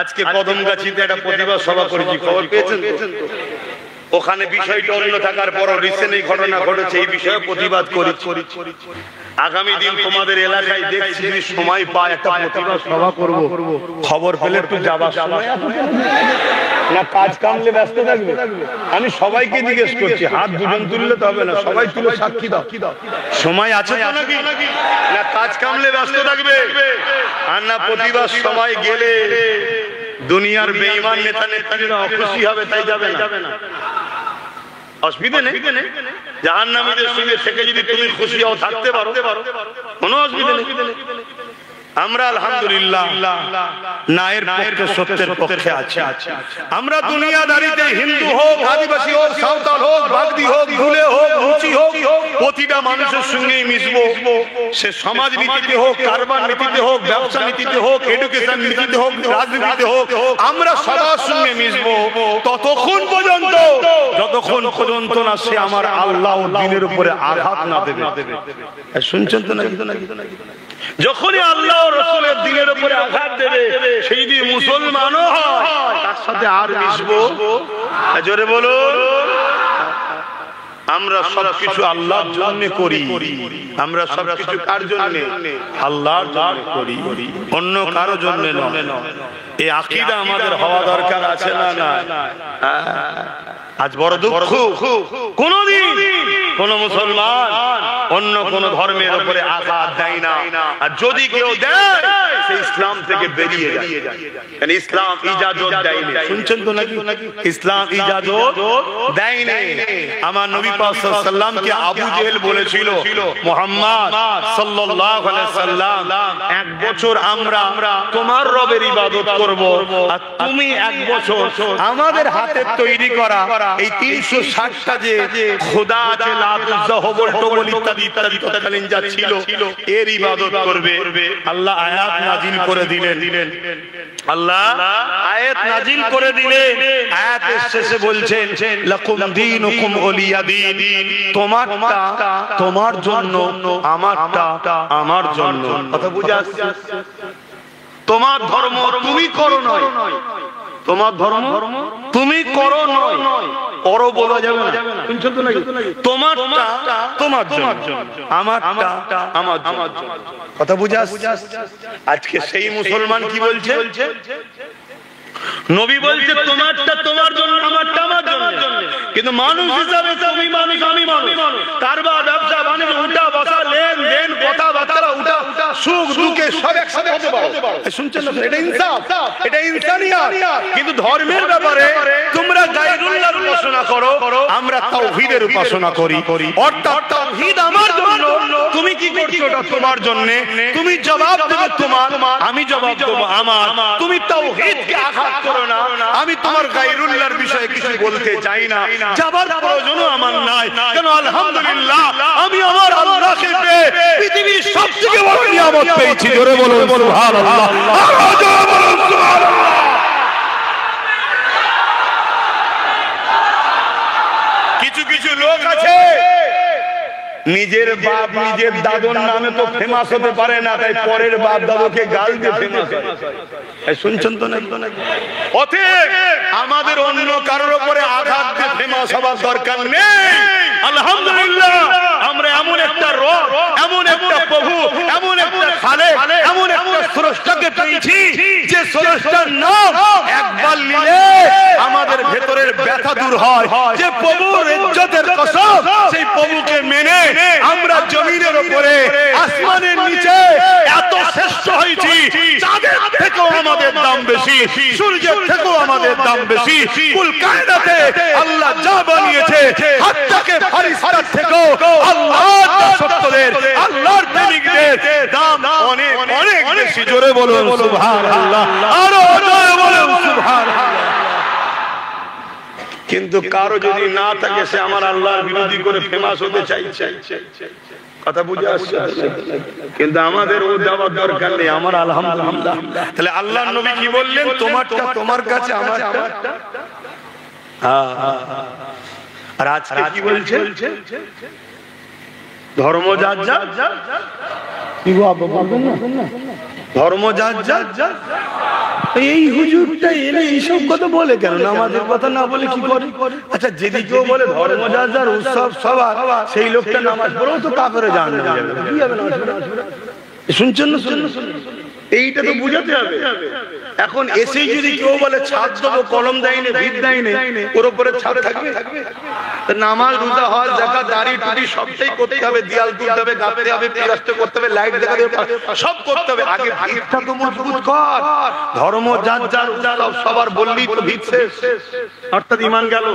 আজকে কদমগাছিতে একটা প্রতিবাদ সভা করেছি, খবর পেয়েছেন তো? ওখানে বিষয়টা অন্য থাকার পরও রিসেন্ট এই ঘটনা ঘটেছে, এই বিষয়ে প্রতিবাদ করি। আগামী দিন তোমাদের এলাকায় দেখছি যদি সময় পায় একটা প্রতিবাদ সভা করব। খবর পেলে একটু যাবার সময় না কাজ কামলে ব্যস্ত থাকবে? আমি সবাইকে জিজ্ঞেস করছি, হাত দুজন তুললে তো হবে না, সবাই তুলে সাক্ষী দাও। সময় আছে তো নাকি? না কাজ কামলে ব্যস্ত থাকবে, আর না প্রতিবাদ সময় গেলে দুনিয়ার বেঈমান নেতা নেত্রীরা অখুশি হবে, তাই যাবে না? অসুবিধা নেই, জাহান্নামীদের সঙ্গে থেকে যদি তুমি খুশি হও, থাকতে পারো, কোনো অসুবিধা নেই। আমরা আলহামদুলিল্লাহ ন্যায়ের পক্ষে, সত্যের পক্ষে আছি। আমরা দুনিয়াদারিতে হিন্দু হোক, আদিবাসী হোক, সাঁওতাল হোক, বাগদি হোক, ধুলে হোক, মুচি হোক, প্রতিটা মানুষের সঙ্গেই মিশবো। সে সমাজ নীতিতে হোক, কারবার নীতিতে হোক, ব্যবসা নীতিতে হোক, এডুকেশন নীতিতে হোক, রাজনীতিতে হোক, আমরা সবার সঙ্গে মিশবো ততক্ষণ পর্যন্ত, যতক্ষণ পর্যন্ত না সে আমার আল্লাহ ও দ্বীনের উপরে আঘাত না দেবে। শুনছেন তো নাকি? যখনই আল্লাহ ও রাসূলের দ্বীনের উপরে আঘাত দেবে, সেই দিন মুসলমানও হয়, তার সাথে আর মিশবো। জোরে বলো। আমরা সবকিছু আল্লাহর জন্য করি, আমরা সবকিছু কার জন্য? আল্লাহর জন্য করি, অন্য কারো জন্য নয়। এই আকীদা আমাদের হওয়া দরকার আছে না? না। আজ বড় দুঃখ, কোনদিন কোন মুসলমান অন্য কোন ধর্মের উপরে আঘাত দেয় না, আর যদি কেউ দেয় সে ইসলাম থেকে বেরিয়ে যায়। কারণ ইসলাম ইজাজত দেয়নি। শুনছেন তো নাকি? ইসলাম ইজাজত দেয়নি। আমার নবী পাক সাল্লাল্লাহু আলাইহি সাল্লামকে আবু জেহেল বলেছিল, মুহাম্মদ সাল্লাল্লাহু আলাইহি সাল্লাম, এক বছর আমরা তোমার রবের ইবাদত করব, আর তুমি এক বছর আমাদের হাতের তৈরি করা এই 360টা যে খোদা আছে, লাত, উজ্জা, হবল, টবল ইত্যাদি ইত্যাদি তৎকালীন যা ছিল, এর ইবাদত করবে। আল্লাহ আয়াত নাজিল করে দিলেন। আল্লাহ আয়াত নাজিল করে দিলেন। আয়াতের শেষে বলছেন, লাকুম দীনুকুম ওলিয়া দীন, তোমারটা তোমার জন্য, আমারটা আমার জন্য। কথা বুঝা আসছে? তোমার ধর্ম তুমি করো নয়, তোমার ধর্ম তুমি করো নয়, করো বলা যাবে না। শুনছো তো নাকি? তোমারটা তোমার জন্য, আমারটা আমার জন্য। কথা বুঝা আসছে? আজকে সেই মুসলমান কি বলছে? নবী বলছে তোমারটা তোমার জন্য, আমারটা আমার জন্য। কিন্তু মানুষ হিসাবে তুমি মানুষ, আমি মানুষ। কারবার, ব্যবসা বাণিজ্য, উঠা বসা, লেনদেন, কথাবার্তা, উঠা সুখ দুঃখে সব একসাথে হতে পারো। শুনছেন না? এটা ইনসাফ, এটা ইনসানিয়াত। কিন্তু ধর্মের ব্যাপারে তোমরা গায়রুল্লাহর উপাসনা করো, আমরা তাওহীদের উপাসনা করি। অর্থাৎ তাওহীদ আমার জন্য, তুমি কি করছো এটা তোমার জন্য, তুমি জবাব দেবে তোমার, আমি জবাব দেব আমার। তুমি তাওহীদকে আঘাত করো না। আমি তোমার গায়রুল্লাহর বিষয়ে কিছু বলতে চাই না, যাবার প্রয়োজনও আমার নাই। কেন? আলহামদুলিল্লাহ আমি আমার আল্লাহকে পেয়ে পৃথিবীর সবথেকে বড় নিয়ামত পেয়েছি। জোরে বলুন সুবহানাল্লাহ, আরো জোরে বলুন সুবহানাল্লাহ। কিছু কিছু লোক আছে নিজের বাপ নিজের দাদুর নামে তো ফেমাস হতে পারে না, তাই পরের বাপ দাদুকে গাল দিয়ে ফেমাস হয়। শুনছেন তো নাকি? অতএব আমাদের অন্য কারোর উপরে আঘাত দিয়ে ফেমাস হওয়ার দরকার নেই। আলহামদুলিল্লাহ আমরা এমন একটা রব, এমন একটা প্রভু, এমন একটা খালেক, এমন একটা স্রষ্টাকে পেয়েছি যে স্রষ্টার নাম একবার নিলে আমাদের ভেতরের ব্যথা দূর হয়। যে প্রভুর ইজ্জতের কসম, সেই প্রভুকে মেনে আমরা জমিনের উপরে আসমানের নিচে এত শ্রেষ্ঠ হয়েছি, চাঁদের থেকেও আমাদের দাম বেশি, সূর্যের থেকেও আমাদের দাম বেশি। কুল কায়নাতে আল্লাহ যা বানিয়েছে হাত্তাকে ফারিস্তার থেকেও আল্লাহর দাসত্বদের, আল্লাহর প্রেমিকদের দাম অনেক অনেক বেশি। জোরে বলুন সুবহানাল্লাহ, আরো জোরে বলুন সুবহানাল্লাহ। কিন্তু কারো যদি না থাকে, সে আমার আল্লাহর বিরোধী করে ফেমাস হতে চাইছে। কথা বুঝে আসছে? কিন্তু আমাদের ও দেওয়ার দরকার নেই, আমার আলহামদুলিল্লাহ। তাহলে আল্লাহর নবী কি বললেন? তোমারটা তোমার কাছে, আমারটা। আর আজকে কি বলছে? ধর্ম যার যার, ধর্ম যার যার। এই হুজুরটা এলে এইসব কথা বলে কেন? নামাজের কথা না বলে কি করে? আচ্ছা যেদিকেও বলে ধর্ম যার যার, উৎসব সবার, সেই লোকটা নামাজ পড়েও তো কাফেরে জাহান্নামে যাবে। কি হবে না? শুনছেন না? এইটা তো বুঝাতে হবে। এখন এসেই যদি কেউ বলে ছাদ দেবো, কলম দেয়নি, ভিত দেয়নি, ওর উপরে ছাদ থাকবে? নামাজ, রোজা, হজ, যাকাত, দাড়ি টুপি সবটাই করতে হবে, দেয়াল তুলতে হবে, গাঁথতে হবে, প্লাস্টার করতে হবে, লাইট দেখাতে হবে, সব করতে হবে। আগে ভিতটা তো মজবুত কর। ধর্ম যার যার, সবার বললি তো ভিত শেষ, অর্থাৎ ঈমান গেল।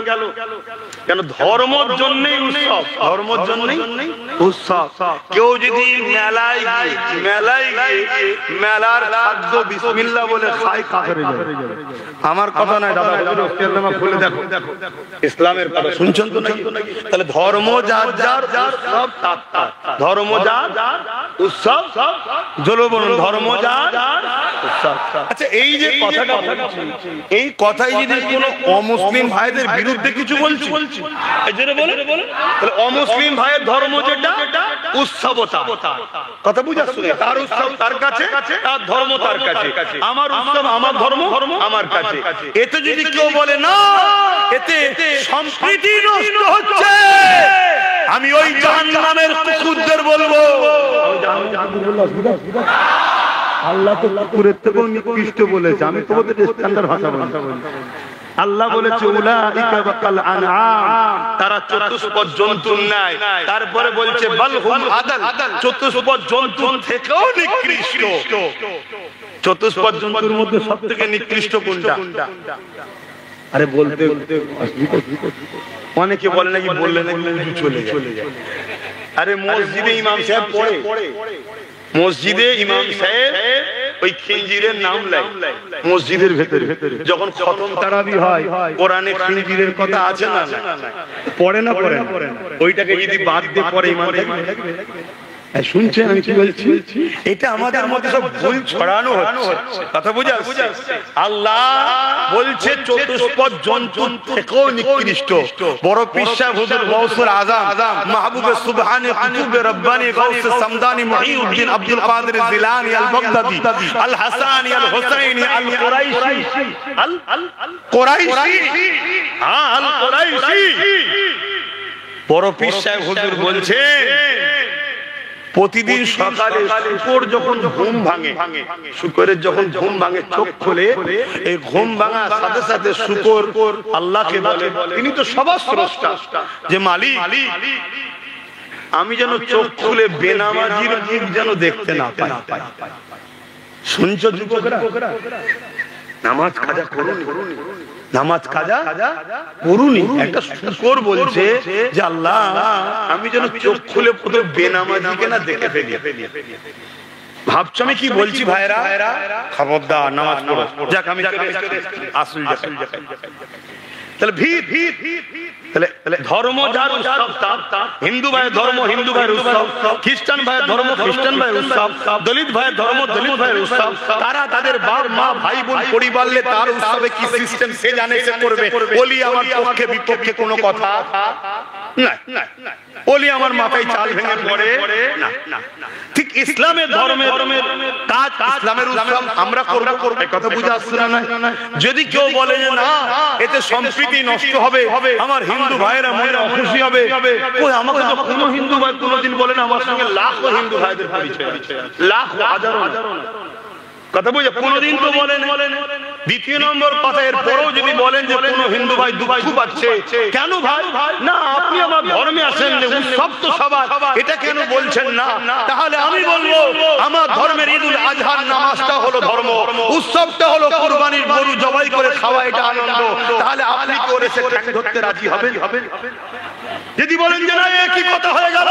কেন? ধর্মের জন্যই উৎসব, ধর্মের জন্যই উৎসব। কেউ যদি মেলায় মেলার খাদ্য বিসমিল্লাহ বলে খায়, কাফেরে যাবে। আমার কথা নয় দাদা, খুলে দেখো ইসলামের কথা। শুনছেন তো নাকি? তাহলে ধর্ম যার যার, উৎসব তার তার। ধর্ম যার যার, উৎসব সব। জোরে বলুন ধর্ম যার যার, উৎসব। আচ্ছা এই যে কথাটা বলছি, এই কথাই যদি কোনো অমুসলিম ভাইদের বিরুদ্ধে কিছু বলছি, জোরে বলুন, তাহলে অমুসলিম ভাইয়ের ধর্ম যেটা উৎসবতা। কথা বুঝাচ্ছ? তার উৎসব তার কাছে, তার ধর্ম তার কাছে। আমার উৎসব, আমার ধর্ম আমার কাছে। এতে যদি কেউ বলে না, এতে সম্প্রীতি নষ্ট হচ্ছে, আমি ওই জাহান্নামের কুকুরদের বলবো, আল্লাহ তো কুকুরের থেকেও নিকৃষ্ট বলেছে। আমি তোমাদের স্ট্যান্ডার্ড ভাষা বলছি। আল্লাহ বলেছে উলাইকা বাকাল আনআম, তারা চতুষ্পদ জন্তুর ন্যায়। তারপরে বলছে বাল হুম আদাল, চতুষ্পদ জন্তুর থেকেও নিকৃষ্ট। চতুষ্পদ জন্তুর মধ্যে সবথেকে নিকৃষ্ট কোনটা? আরে বলতে অনেকে বলে নাকি, বললে নাকি চলে যায়। আরে মসজিদে ইমাম সাহেব পড়ে, মসজিদে ইমাম সাহেব ওই খিঞ্জিরের নাম লাই মসজিদের ভেতরে। যখন খতম তারাবি হয়, কোরআনে খিঞ্জিরের কথা আছে না? পড়ে না? পড়ে না? ওইটাকে যদি বাদ দিয়ে পড়ে, ইমান থাকবে? শুনছেন আমি কি বলছি? এটা আমাদের মধ্যে সব ভুল ছড়ানো হচ্ছে। কথা বুঝা? আল্লাহ বলছে চতুষ্পদ জন্তু থেকেও নিকৃষ্ট। বড় পীর সাহেব হুজুর গৌসুল আজম, মাহবুবে সুবহানে কুতুবে রব্বানি, গৌসে সামদানি, মুহিউদ্দিন আব্দুল কাদের জিলানী, আল বাগদাদি, আল হাসানি, আল হুসাইনি, আল কুরাইশি, আল কুরাইশি, হ্যাঁ আল কুরাইশি। বড় পীর সাহেব হুজুর বলছে প্রতিদিন সকালে শুকর যখন ঘুম ভাঙে, শুকরের যখন ঘুম ভাঙে, চোখ খোলে, এই ঘুম ভাঙার সাথে সাথে শুকর আল্লাহকে বলে, তিনি তো সবার স্রষ্টা, যে মালিক আমি যেন চোখ খুলে বেনামাজির মুখ যেন দেখতে না পাই। শুনছো যুবকরা? নামাজ কাজা করুন, নামাজ কাজা করুনি। একটা শুকর বলছে যে আল্লাহ আমি যেন চোখ খুলে প্রথম বেনামাজিকে না দেখে ফেলি। ভাবছো আমি কি বলছি ভাইরা? খবরদার নামাজ পড়ো। যাক আমি আসল জায়গায়। তাহলে তাহলে ধর্ম যার উৎসব তার, হিন্দু ভাইয়ের ধর্ম হিন্দু ভাইয়ের উৎসব, খ্রিস্টান ভাইয়ের ধর্ম খ্রিস্টান ভাইয়ের উৎসব, দলিত ভাইয়ের ধর্ম দলিত ভাইয়ের উৎসব। তারা তাদের বাপ মা ভাই বোন পরিবারলে তার উৎসবে কি সিস্টেম সে জানে, সে করবে। বলি আমার পক্ষে বিপক্ষে কোনো কথা না, বলি আমার মাথায় চাল ভেঙে পড়ে না। ঠিক ইসলামের ধর্মের কাজ, ইসলামের উৎসব আমরা করব, এই কথা বুঝে আসছে না? যদি কেউ বলে যে না এতে সম্প্রীতি নষ্ট হবে, আমার হিন্দু ভাইয়েরা মনে অখুশি হবে, কই আমাকে তো কোনো হিন্দু ভাই কোনোদিন বলে না। আমার সঙ্গে লাখো হিন্দু ভাইদের পরিচয় আছে, লাখো হাজারো কথা বুঝে কোনোদিন তো বলেন। দ্বিতীয় নম্বর কথা, এর পরেও যদি বলেন যে কোনো হিন্দু ভাই দুঃখ পাচ্ছে, কেন ভাই? না আপনি আমার ধর্মে আসেন, উৎসব তো সবার, এটা কেন বলছেন না? তাহলে আমি বলবো আমার ধর্মের ঈদুল আজহার নামাজটা হলো ধর্ম, উৎসবটা হলো কুরবানির গরু জবাই করে খাওয়া, এটা আনন্দ। তাহলে আপনি কি ওরে সে ঠ্যাং ধরতে রাজি হবেন? যদি বলেন যে না একই কথা হয়ে গেল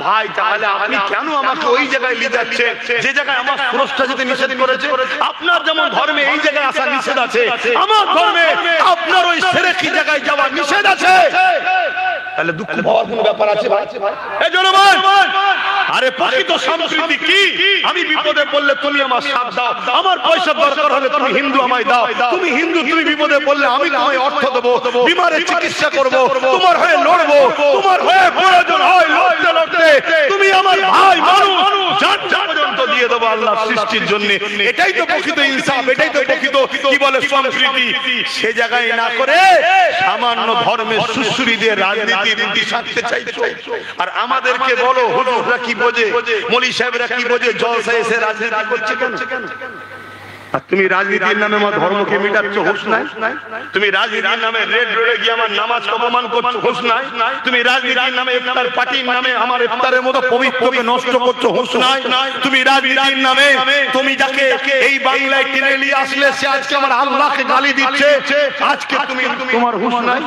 ভাই, তাহলে আপনি কেন আমাকে ওই জায়গায় নিয়ে যাচ্ছেন যে জায়গায় আমার স্রষ্টা যেতে নিষেধ করেছে? আপনার যেমন ধর্মে এই জায়গায় আসা নিষেধ আছে, আমার ধর্মে আপনার ওই শিরকি জায়গায় যাওয়া নিষেধ আছে। তাহলে দুঃখ পাওয়ার কোনো ব্যাপার আছে ভাই? এই জন্য ভাই, আরে প্রকৃত সম্প্রীতি কি? আমি বিপদে পড়লে তুমি আমার সাথ দাও, আমার পয়সা দরকার হলে তুমি হিন্দু আমায় দাও, তুমি হিন্দু তুমি বিপদে পড়লে আমি তোমায় অর্থ দেবো, বিমারের চিকিৎসা করবো, তোমার হয়ে লড়বো, তোমার হয়ে প্রয়োজন হয় লড়তে লড়তে তুমি আমার ভাই মানুষ জান পর্যন্ত দিয়ে দেবো আল্লাহর সৃষ্টির জন্য। এটাই তো প্রকৃত ইনসাফ, এটাই তো প্রকৃত কি বলে সম্প্রীতি। সে জায়গায় না করে সামান্য ধর্মের সুশ্রীদের রাজনীতি রীতি সাজতে চাইছো। আর আমাদেরকে বলো হুজুররা কি বোঝে, মৌলী সাহেবরা কি বোঝে, জলসায় এসে রাজনীতি করছে কেন? আর তুমি রাজনীতির নামে আমার ধর্মকে মিটাচ্ছ, হুঁশ নাই? তুমি রাজনীতির নামে রেড রোডে গিয়ে আমার নামাজ অপমান করছো, হুঁশ নাই? তুমি রাজনীতির নামে ইফতার পার্টির নামে আমার ইফতারের মতো পবিত্রকে নষ্ট করছো, হুঁশ নাই? তুমি রাজনীতির নামে তুমি যাকে এই বাংলায় টেনে নিয়ে আসলে সে আজকে আমার আল্লাহকে গালি দিচ্ছে, আজকে তুমি তোমার হুঁশ নাই?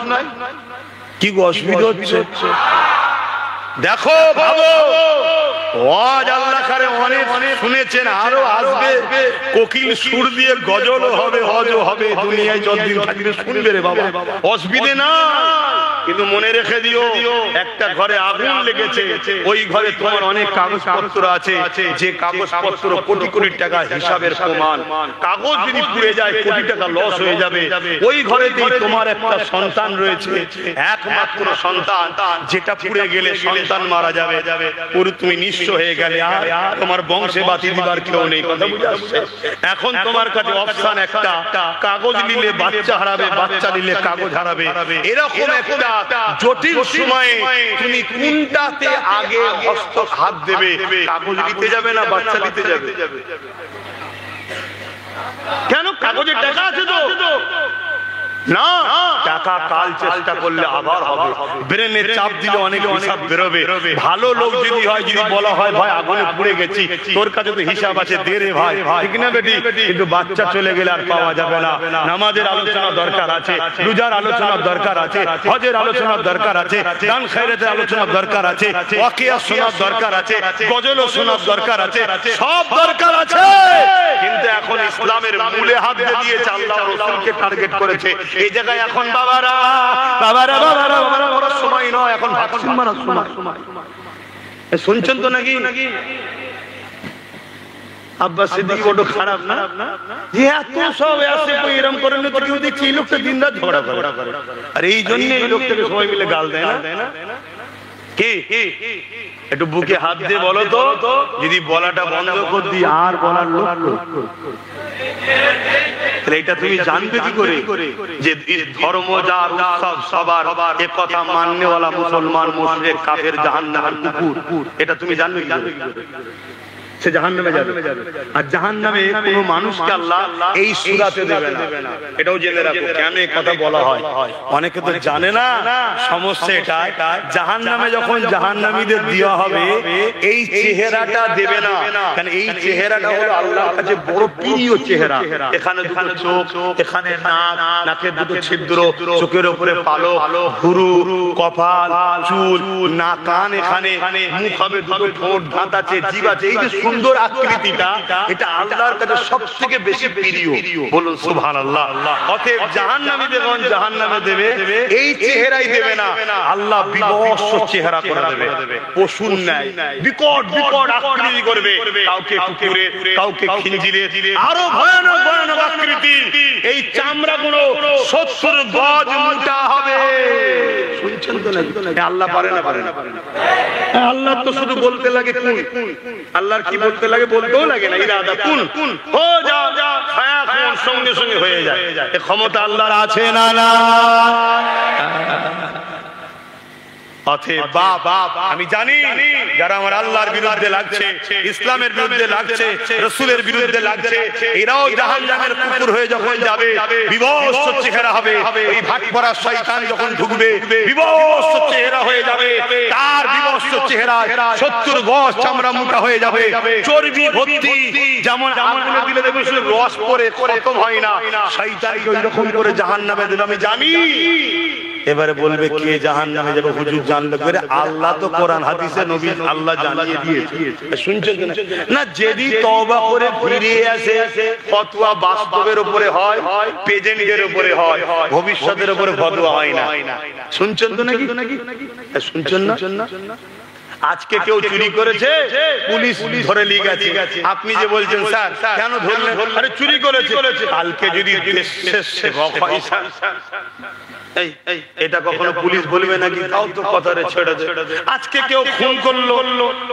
কি গো অসুবিধা হচ্ছে? দেখো ভাবো, ওয়াজ আল্লাহ করে অনেক শুনেছেন, আরো আসবে, কোকিল সুর দিয়ে গজলও হবে, হজও হবে, দুনিয়ায় যতদিন থাকবে শুনবে রে বাবা, অসুবিধে না। কিন্তু মনে রেখে দিও, একটা ঘরে আগুন লেগেছে, ওই ঘরে তোমার অনেক কাগজপত্র আছে, যে কাগজপত্র কোটি কোটি টাকা হিসাবের প্রমাণ। কাগজ যদি পুড়ে যায় কোটি টাকা লস হয়ে যাবে। ওই ঘরেতেই তোমার একটা সন্তান রয়েছে, একমাত্র সন্তান, যেটা পুড়ে গেলে সন্তান মারা যাবে, পুরো তুমি নিঃস্ব হয়ে গেলে, আর তোমার বংশে বাতি দিবার কেউ নেই। কথা বুঝে আসছে? এখন তোমার কাছে অপশন একটা, কাগজ নিলে বাচ্চা হারাবে, বাচ্চা নিলে কাগজ হারাবে। এরকম একটা জটিল সময়ে তুমি কোনটাতে আগে হাত দেবে? কাগজ দিতে যাবে না বাচ্চা দিতে যাবে? কেন? কাগজের টাকা আছে তো না, টাকা কাল চেষ্টা করলে আবার হবে, ব্রেনে চাপ দিলে অনেক হিসাব বেরোবে। ভালো লোক যদি হয়, যদি বলা হয় ভাই আগুনে পুড়ে গেছি, তোর কাছে তো হিসাব আছে, দে রে ভাই, ঠিক না বেটি? কিন্তু বাচ্চা চলে গেলে আর পাওয়া যাবে না। নামাজের আলোচনা দরকার আছে, রোজার আলোচনার দরকার আছে, হজের আলোচনার দরকার আছে, দান খায়রাতের আলোচনার দরকার আছে, ওয়াকিয়া শোনার দরকার আছে, গজলও শোনার দরকার আছে, সব দরকার আছে। কিন্তু এখন ইসলামের মূলে হাত দিয়েছে, আল্লাহ রাসূলকে টার্গেট করেছে। এই জায়গায় এখন বাবারা বাবারা বাবারা বাবারা সময় নয়, এখন ভ্যাকসিন মারার সময়। শুনছেন তো নাকি? আব্বাস সিদ্দিকী বড় খারাপ না, যে এত সব আছে এরকম করে না, তো কেউ দেখছি এই লোকটা দিন রাত ঝগড়া করে। আর এই জন্য এই লোকটাকে সবাই মিলে গাল দেয় না। কি একটু বুকে হাত দিয়ে বলো তো, যদি বলাটা বন্ধ করে দিই আর বলার লোক, এটা তুমি জানবে কি করে যে ধর্ম যার উৎসব সবার, এ কথা মাননেওয়ালা মুসলমান মুশরিক কাফের জাহান্নামের কুকুর? এটা তুমি জানবে কি করে? সে জাহান্নামে যাবে। আর জাহান্নামে কোনো মানুষকে আল্লাহ এই সূরাতে দেবে না, এটাও জেনে রাখো। কেন এই কথা বলা হয়? অনেকে তো জানে না। সমস্যা এটা, জাহান্নামে যখন জাহান্নামীদের দেওয়া হবে এই চেহারাটা দেবে না, কারণ এই চেহারাটা হলো আল্লাহর কাছে বড় প্রিয় চেহারা। এখানে দুটো চোখ, এখানে নাক, নাকের দুটো ছিদ্র, চোখের উপরে পালক, ভুরু, কপাল, চুল, নাক, কান, এখানে মুখ হবে, দুটো ঠোঁট, দাঁত আছে, জিভ আছে। এই যে সুন্দর আকৃতিটা, এটা আল্লাহর কাছে সবথেকে বেশি প্রিয়। বলুন সুবহানাল্লাহ। অতএব জাহান্নামীদের যখন জাহান্নামে দেবে এই চেহারাই দেবে না, আল্লাহ বিভৎস চেহারা করে দেবে, পশুর ন্যায় বিকট বিকট আকৃতি করবে, কাউকে কুকুরে, কাউকে খিঞ্জিরে, আরো ভয়ানক ভয়ানক আকৃতি। এই চামড়াগুলো 70 গজ মোটা হবে। শুনছেন তো নাকি? আল্লাহ পারে না? পারে না? আল্লাহ তো শুধু বলতে লাগে কুন। আল্লাহর কি বলতে লাগে? বলতেও লাগে না, ইরাদা কুন হো যাও, ফায়াকুন সঙ্গে সঙ্গে হয়ে যায়। এই ক্ষমতা আল্লাহর আছে না? না। আমি জানি যারা আমার আল্লাহর বিরুদ্ধে লাগছে, ইসলামের বিরুদ্ধে লাগছে, রাসূলের বিরুদ্ধে লাগছে, এরাও জাহান্নামের কুকুর হয়ে যখন যাবে বিভৎস চেহারা হবে। ওই ভাটপড়া শয়তান যখন ঢুকবে বিভৎস চেহারা হয়ে যাবে, তার বিভৎস চেহারা 70 গজ চামড়া মোটা হয়ে যাবে, চর্বি ভর্তি। যেমন আঙুলে দিলে দেখবে শুধু রস পড়ে, খতম হয় না। শয়তানকে ওই রকম করে জাহান্নামে দেবে, আমি জানি। এবারে বলবে কে জাহান্নামে যাবে? হুজুর জানলে করে? আল্লাহ তো কোরআন হাদিসে নবী আল্লাহ জানিয়ে দিয়েছে। শুনছেন না? যদি তওবা করে ফিরে আসে, ফতোয়া বাস্তবের উপরে হয়, প্রেজেন্টের উপরে হয়, ভবিষ্যতের উপরে ফতোয়া হয় না। শুনছেন তো নাকি? শুনছেন না? আজকে কেউ চুরি করেছে, পুলিশ ধরে নিয়ে গেছে, আপনি যে বলছেন স্যার কেন ধরলেন? আরে চুরি করেছে। কালকে যদি দেশের সেবক হয়, এটা কখনো পুলিশ বলবে নাকি? তাও তো কথা ছেড়ে দে। আজকে কেউ খুন করলো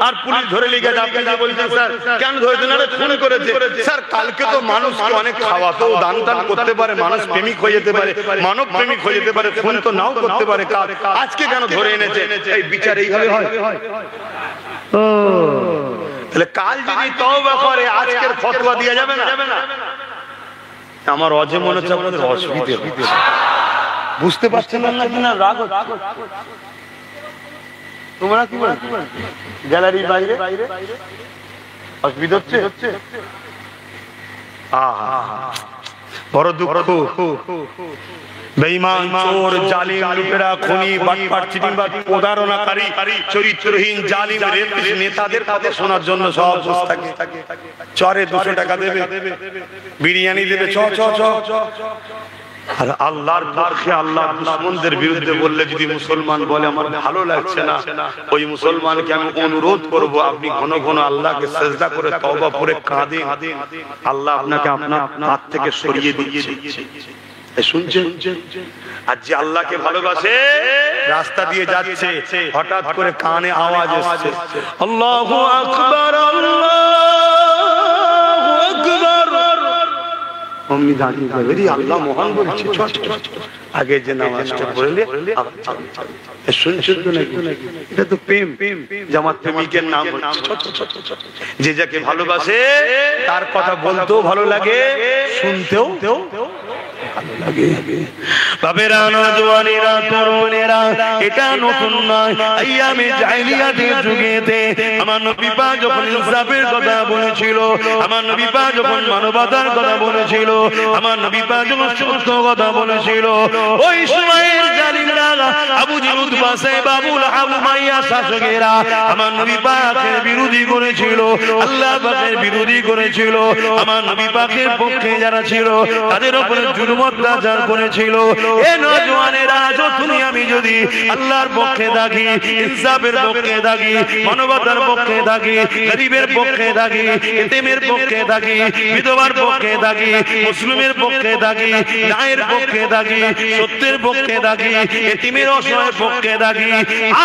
আর পুলিশ ধরে নিয়ে গেছে, আপনি যে বলছেন স্যার কেন ধরেছেন? আরে খুন করেছে। স্যার কালকে তো মানুষ অনেক খাওয়াতেও দান টান করতে পারে, মানুষ প্রেমিক হয়ে যেতে পারে, মানব প্রেমিক হয়ে যেতে পারে, খুন তো নাও করতে পারে। আজকে কেন ধরে এনেছে? এই বিচার এইভাবে হয়? তাহলে কাল যদি তওবা করে আজকের ফতোয়া দেওয়া যাবে না? আমার অজে মনে হচ্ছে আপনাদের অসুবিধা হচ্ছে, বুঝতে পারছেন না কিনা? রাগ তোমরা কি গ্যালারির বাইরে অসুবিধা হচ্ছে? বড় দুঃখ। বেঈমান, চোর, জালিম, লুটেরা, খুনি, বাটপার, চিটিংবাজ, প্রতারণাকারী, চরিত্রহীন, জালিম, রেপিস্ট নেতাদের কথা শোনার জন্য সব বসে থাকে। চরে 200 টাকা দেবে, বিরিয়ানি দেবে, চ চ চ। আর আল্লাহর পক্ষে আল্লাহর দুশমনদের বিরুদ্ধে বললে যদি মুসলমান বলে আমার ভালো লাগছে না, ওই মুসলমানকে আমি অনুরোধ করব আপনি ঘন ঘন আল্লাহকে সিজদা করে তওবা করে কাঁদেন, আল্লাহ আপনাকে আপনার হাত থেকে সরিয়ে দিচ্ছে। শুনছেন? আর যে আল্লাহকে ভালোবাসে রাস্তা দিয়ে যাচ্ছে, হঠাৎ করে কানে আওয়াজ এসেছে আল্লাহু আকবার, আল্লাহু আকবার। অমনি দাঁড়িয়ে যাবে, আল্লাহ মহান বলছে, আগে যে নামাজটা পড়লে। শুনছেন তো নাকি? এটা তো প্রেম, জামাত প্রেমিকের নাম। যে যাকে ভালোবাসে তার কথা বলতেও ভালো লাগে, শুনতেও ভালো লাগে। বাবেরা, নওজওয়ানেরা, তরুণেরা, এটা নতুন নয়। আইয়ামে জাহেলিয়াতের যুগেতে আমার নবী পাক যখন ইনসাফের কথা বলেছিল, আমার নবী পাক যখন মানবতার কথা বলেছিল, আমার নবী পাক যখন সত্য কথা বলেছিল, ওই সময়ের জালিমরা, আবু জেহেল, উতবা, সাইবা, আবু লাহাব, উমাইয়া শাসকেরা আমার নবী পাকের বিরোধী করেছিল, আল্লাহ পাকের বিরোধী করেছিল। আমার নবী পাকের পক্ষে যারা ছিল তাদের উপরে জুলুম অত্যাচার করেছিল। এ নওজওয়ানেরা, তুমি আমি যদি আল্লাহর পক্ষে থাকি, ইনসাফের পক্ষে থাকি, মানবতার পক্ষে থাকি, গরিবের পক্ষে থাকি, এতিমের পক্ষে থাকি, বিধবার পক্ষে থাকি, মুসলিমের পক্ষে থাকি, ন্যায়ের পক্ষে থাকি, সত্যের পক্ষে থাকি, এতিমের অসহায়ের পক্ষে থাকি,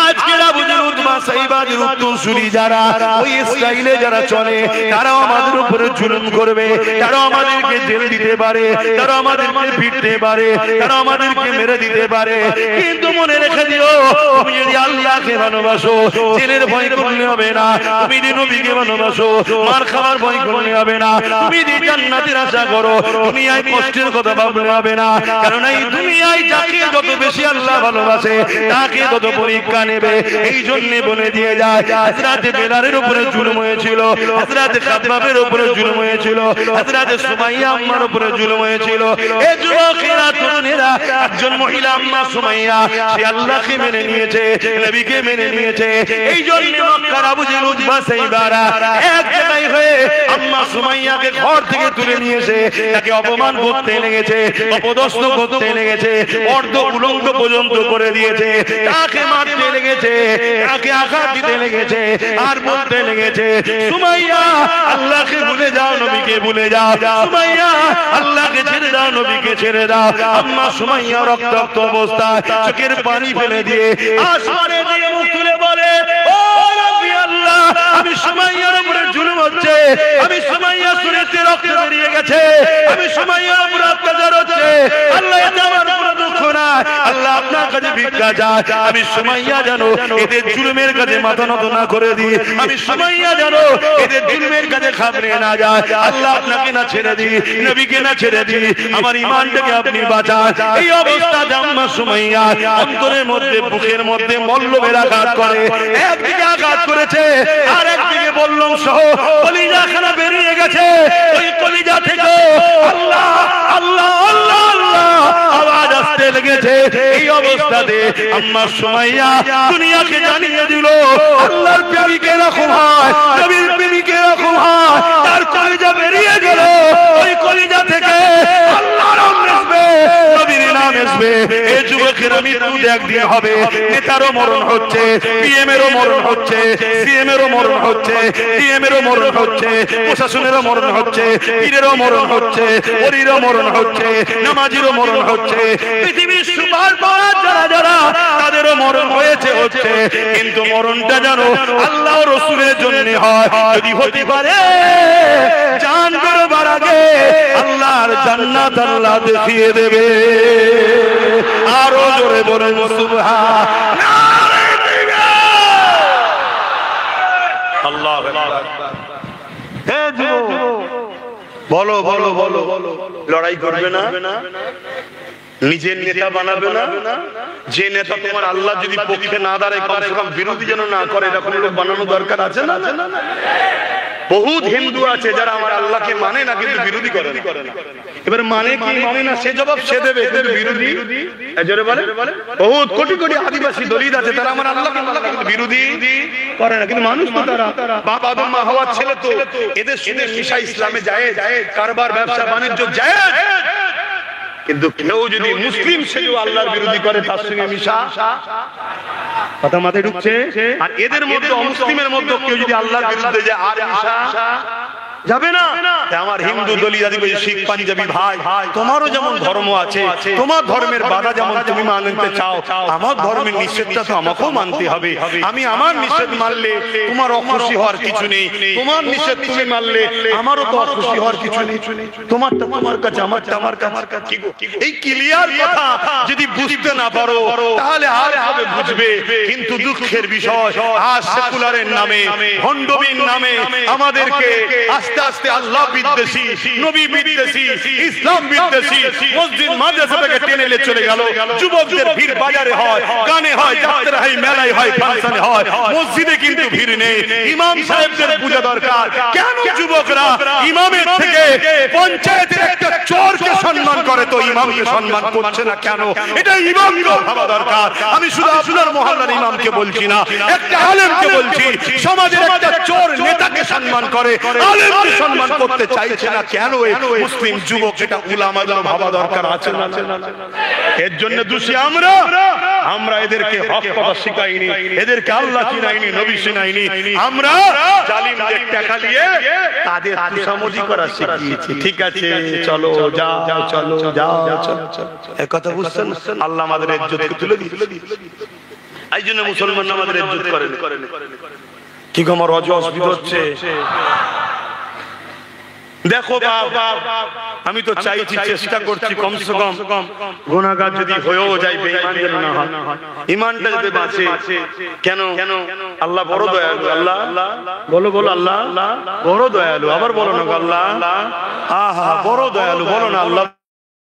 আজকে আবু জেহেল, উতবা, সাইবা সাইবাদের উত্তরসূরি যারা, ওই স্টাইলে যারা চলে, তারাও আমাদের উপরে জুলুম করবে, তারাও আমাদেরকে জেল দিতে পারে, তারা আমাদেরকে পিটতে পারে, তারা আমাদেরকে মেরে দিতে পারে। কিন্তু মনে রেখে দিও, তুমি যদি আল্লাহকে ভালোবাসো, জেলের ভয় করলে হবে না। তুমি যদি নবীকে ভালোবাসো, মার খাওয়ার ভয় করলে হবে না। তুমি যদি জান্নাতের আশা করো, দুনিয়ায় কষ্টের কথা ভাবলে হবে না। কারণ এই দুনিয়ায় যাকে যত বেশি আল্লাহ ভালোবাসে, তাকে তত পরীক্ষা নেবে। এই জন্য বলে দিয়ে যায়, হযরত বেলালের উপরে জুলুম হয়েছিল, হযরত খাব্বাবের উপরে জুলুম হয়েছিল, হযরত সুমাইয়া আম্মার উপরে জুলুম হয়েছিল। এই যুবকেরা, তরুণেরা, একজন মহিলা আম্মা সুমাইয়া, সে আল্লাহকে মেনে নিয়েছে, নবীকে মেনে নিয়েছে। এই জন্য মক্কার আবু জেহেল, উতবা, সাইবারা এক জায়গায় হয়ে আম্মা সুমাইয়াকে ঘর থেকে তুলে নিয়েছে, তাকে অপমান করতে লেগেছে, অপদস্থ করতে লেগেছে, অর্ধ উলঙ্গ পর্যন্ত করে দিয়েছে, তাকে মারতে লেগেছে, তাকে আঘাত দিতে লেগেছে, আর বলতে লেগেছে, সুমাইয়া আল্লাহকে ভুলে যাও, নবীকে ভুলে যাও, সুমাইয়া আল্লাহকে ছেড়ে দাও, নবীকে ছেড়ে দাও। আম্মা সুমাইয়া রক্তাক্ত অবস্থায় চোখের পানি ফেলে দিয়ে আসমানে দিয়ে মুখ তুলে বলে, ও রাব্বি আল্লাহ, আমি সুমাইয়ার উপরে জুলুম হচ্ছে, আমি সুমাইয়া শরীরে রক্ত বেরিয়ে গেছে, আমি সুমাইয়ার উপরে অত্যাচার হচ্ছে, আল্লাহ এটা আমার কোনো দুঃখ না, আল্লাহ আপনার কাছে ভিক্ষা চাই, আমি সুমাইয়া জানো এদের জুলুমের কাছে মাথা নত না করে দিই, আমি সুমাইয়া জানো এদের জুলুমের কাছে খাবলে না যায়, আল্লাহ আপনাকে না ছেড়ে দিই, নবীকে না ছেড়ে দিই, আমার ঈমানটাকে আপনি বাঁচান। এই অবস্থা আম্মা সুমাইয়া অন্তরের মধ্যে, বুকের মধ্যে মল্লবের আঘাত করে, একদিকে আঘাত করেছে, আর একদিকে বললাম সহ কলিজাখানা বেরিয়ে গেছে, ওই কলিজা থেকে আল্লাহ আল্লাহ আল্লাহ আল্লাহ আওয়াজ আসতে লেগেছে। এই অবস্থাতে আম্মা সুমাইয়া দুনিয়াকে জানিয়ে দিল, আল্লাহর প্রেমিক এরকম হয়, নবীর প্রেমিক এরকম হয়, তার কলিজা বেরিয়ে গেল, ওই কলিজা থেকে আল্লাহর নাম আসবে, নবীর নাম আসবে। এই যুবকের মৃত্যু একদিন হবে, নেতারও মরণ হচ্ছে, পিএম এরও মরণ হচ্ছে, সিএম এরও মরণ হচ্ছে, ডিএম এরও মরণ হচ্ছে, প্রশাসনেরও মরণ হচ্ছে, পীরেরও মরণ হচ্ছে, ওলিরও মরণ হচ্ছে, নামাজিরও মরণ হচ্ছে, পৃথিবীর সুপার পাওয়ার যারা যারা, তাদেরও মরণ হয়েছে হচ্ছে। কিন্তু মরণটা জানো আল্লাহ রাসূলের জন্য হয়। যদি হতে পারে জান করবার আগে আল্লাহর জান্নাত আল্লাহ দেখিয়ে দেবে। আরো জোরে বলেন সুবহানাল্লাহ। আল্লাহু আকবার। হে যুবক, বলো বলো বলো, লড়াই করবে না, নিজের নেতা বানাবে না, যে নেতা তোমার আল্লাহ যদি পক্ষে না দাঁড়ায়, কমসে কম বিরোধী যেন না করে, এরকম লোক বানানো দরকার আছে না? বহুত হিন্দু আছে যারা আমার আল্লাহকে মানে না, কিন্তু বিরোধী করে না। এবার মানে কি মানে না সে জবাব সে দেবে, কিন্তু বিরোধী জোরে বলে। বহুত কোটি কোটি আদিবাসী দলিত আছে, তারা আমার আল্লাহকে মানে না, কিন্তু বিরোধী করে না। কিন্তু মানুষ তো তারা বাপ আদম মা হাওয়ার ছেলে, তো এদের শুনে মিশা ইসলামে যায়, কারবার ব্যবসা বাণিজ্য যায়, কিন্তু কেউ যদি মুসলিম সেও আল্লাহর বিরোধী করে, তার সঙ্গে মিশা কথা মাথায় ঢুকছে। আর এদের মধ্যে অমুসলিমের মধ্যে কেউ যদি আল্লাহর বিরুদ্ধে যায়, আর মিশা যাবে না। আমার হিন্দু দলিত আদিবাসী শিখ পাঞ্জাবি ভাই, তোমারও যেমন ধর্ম আছে, তোমার ধর্মের বাধা যেমন তুমি মানতে চাও, আমার ধর্মের নিষেধটা তো আমাকেও মানতে হবে। আমি আমার নিষেধ মানলে তোমার অখুশি হওয়ার কিছু নেই, তোমার নিষেধ তুমি মানলে আমারও তো অখুশি হওয়ার কিছু নেই। তোমারটা তোমার কাছে, আমারটা আমার কাছে। এই ক্লিয়ার কথা যদি বুঝতে না পারো, তাহলে আর হবে বুঝবে। কিন্তু দুঃখের বিষয়, আজ সেকুলারের নামে, ভণ্ডবীর নামে আমাদেরকে আস্তে আস্তে আল্লাহ বিদ্বেষী, নবী বিদ্বেষী, ইসলাম বিদ্বেষী মসজিদ মাদ্রাসা থেকে টেনে নিয়ে চলে গেল। যুবকদের ভিড় বাজারে হয়, গানে হয়, যাত্রা হয়, মেলায় হয়, ফাংশনে হয়, মসজিদে কিন্তু ভিড় নেই। ইমাম সাহেবদের পূজা দরকার। কেন যুবকরা ইমামের থেকে পঞ্চায়েতের একটা চোরকে সম্মান করে, তো ইমামকে সম্মান করছে না কেন? এটা ইমামকে ভাবা দরকার। আমি শুধু আপনার মহল্লার ইমামকে বলছি না, একটা আলেমকে বলছি। সমাজের একটা চোর নেতাকে সম্মান করে, আলেম সম্মান করতে চাইছে না কেন? মুসলিম যুবক, এটা উলামাদের ভাবা দরকার আছে না? এর জন্য দোষী আমরা এদেরকে হক কথা শিখাইনি, এদেরকে আল্লাহ চিনাইনি, নবী চিনাইনি। আমরা জালিমদের টাকা দিয়ে তাদের তুষামজি করা শিখিয়েছি। ঠিক আছে, চলো যাও, চলো যাও, এই কথা বুঝছেন? আল্লাহ আমাদের ইজ্জতকে তুলে দিল। এই জন্য মুসলমান আমাদের ইজ্জত করেন। কি গো আমার রজ অসুবিধা হচ্ছে? দেখো বাবা, আমি তো চাইছি, চেষ্টা করছি কমসে কম গুনাহগার যদি হয়েও যায় বেঈমান যেন না হয়, ঈমানটা যাতে বাঁচে। কেন? আল্লাহ বড় দয়ালু। আল্লাহ বলো বলো, আল্লাহ বড় দয়ালু। আবার বলো না আল্লাহ আহা বড় দয়ালু, বলো না আল্লাহ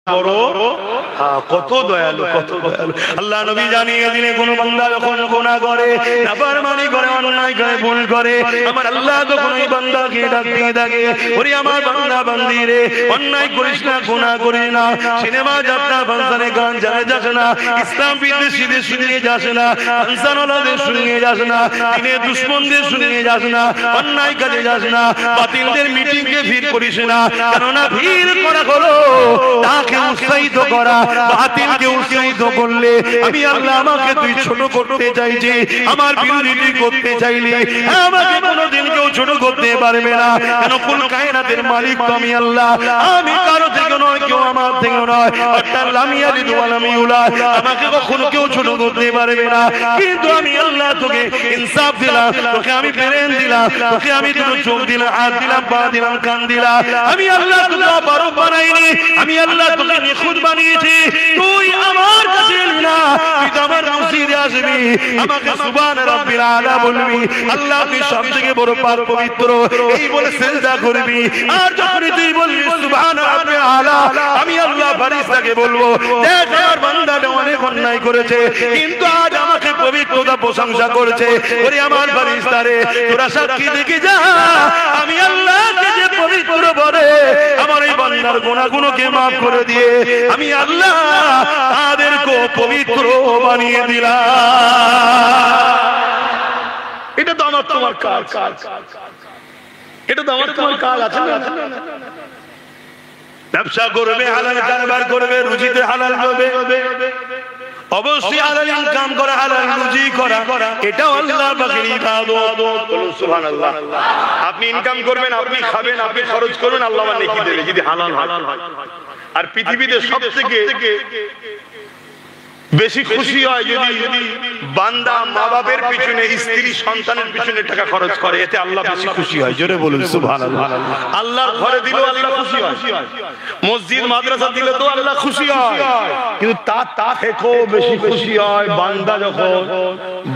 বড়, কত দয়ালু, কত দয়ালু। আল্লাহ নবী জানিয়ে দিলেন কোন বান্দা যখন গুনাহ করে, নাফরমানি করে, অন্যায় করে, ভুল করে, আমার আল্লাহ তখন ওই বান্দাকে ডাক দিয়ে থাকে, ওরে আমার বান্দা বান্দি রে, অন্যায় করিস না, গুনাহ করিস না, সিনেমা যাত্রা ফাংশনে গান জানে যাস না, ইসলাম বিদ্বেষীদের সঙ্গে যাস না, ফাংশনওয়ালাদের সঙ্গে যাস না, দিনের দুশমনদের সঙ্গে যাস না, অন্যায় কাজে যাস না, বাতিলদের মিটিংয়ে ভিড় করিস না। কেননা ভিড় করা হলো তাকে উৎসাহিত করা, বাতিলকে উৎসাহিত করলে আমি আল্লাহ আমাকে তুই ছোট করতে চাইছি, আমার বিরোধী করতে চাইলে আমাকে কোনোদিন কেউ ছোট করতে পারবে না। কেন? কুল কায়নাতের মালিক তো আমি আল্লাহ, আমি কারো থেকে নয়, কেউ আমার থেকে নয়, অর্থাৎ লামি আলিদ ওয়া লাম ইউলাদ, আমাকে কখনো কেউ ছোট করতে পারবে না। কিন্তু আমি আল্লাহ তোকে ইনসাফ দিলাম, তোকে আমি ব্রেন দিলাম, তোকে আমি দুটো চোখ দিলাম, হাত দিলাম, পা দিলাম, কান দিলাম। আমি আল্লাহ তোকে অপারক বানাইনি, আমি আল্লাহ তোকে নিখুঁত বানিয়েছি। তুই আমার কাছে এলি না, তুই তো আমার মসজিদে আসবি, আমাকে সুবহান রাব্বিল আলা বলবি, আল্লাহ তুই সবথেকে বড় পাক পবিত্র এই বলে সিজদা করবি। আর যখন তুই বলবি সুবহান রাব্বিল আলা, আমি আল্লাহ ফেরেশতাকে বলবো, দেখ আমার বান্দাটা অনেক অন্যায় করেছে, কিন্তু আজ আমাকে পবিত্রতা প্রশংসা করেছে। ওরে আমার ফেরেশতারে, তোরা সাক্ষী দেখে যা, আমি আল্লাহকে যে পবিত্র বলে আমার এই বান্দার গুনাহগুলোকে মাফ করে দিয়ে আমি আল্লাহ তাদেরকে পবিত্র বানিয়ে দিলাম। এটা তো আমার তোমার কাজ, এটা তো আমার তোমার কাজ আছে না? ব্যবসা করবে, হালাল কারবার করবে, রুজিতে হালাল হবে, অবশ্যই হালাল ইনকাম করা, হালাল রুজি করা, এটাও আল্লাহর পাকের ইবাদত। বলুন সুবহানাল্লাহ। আপনি ইনকাম করবেন, আপনি খাবেন, আপনি খরচ করবেন, আল্লাহ নেকি দেবে যদি হালাল হয়। আর পৃথিবীতে সবথেকে বেশি খুশি হয় যদি বান্দা মা বাপের পিছনে, স্ত্রী সন্তানের পিছনে টাকা খরচ করে, এতে আল্লাহ বেশি খুশি হয়। জোরে বলুন সুবহানাল্লাহ। আল্লাহর ঘরে দিলেও আল্লাহ খুশি হয়, মসজিদ মাদ্রাসা দিলে তো আল্লাহ খুশি হয়, কিন্তু তা থেকেও বেশি খুশি হয় বান্দা যখন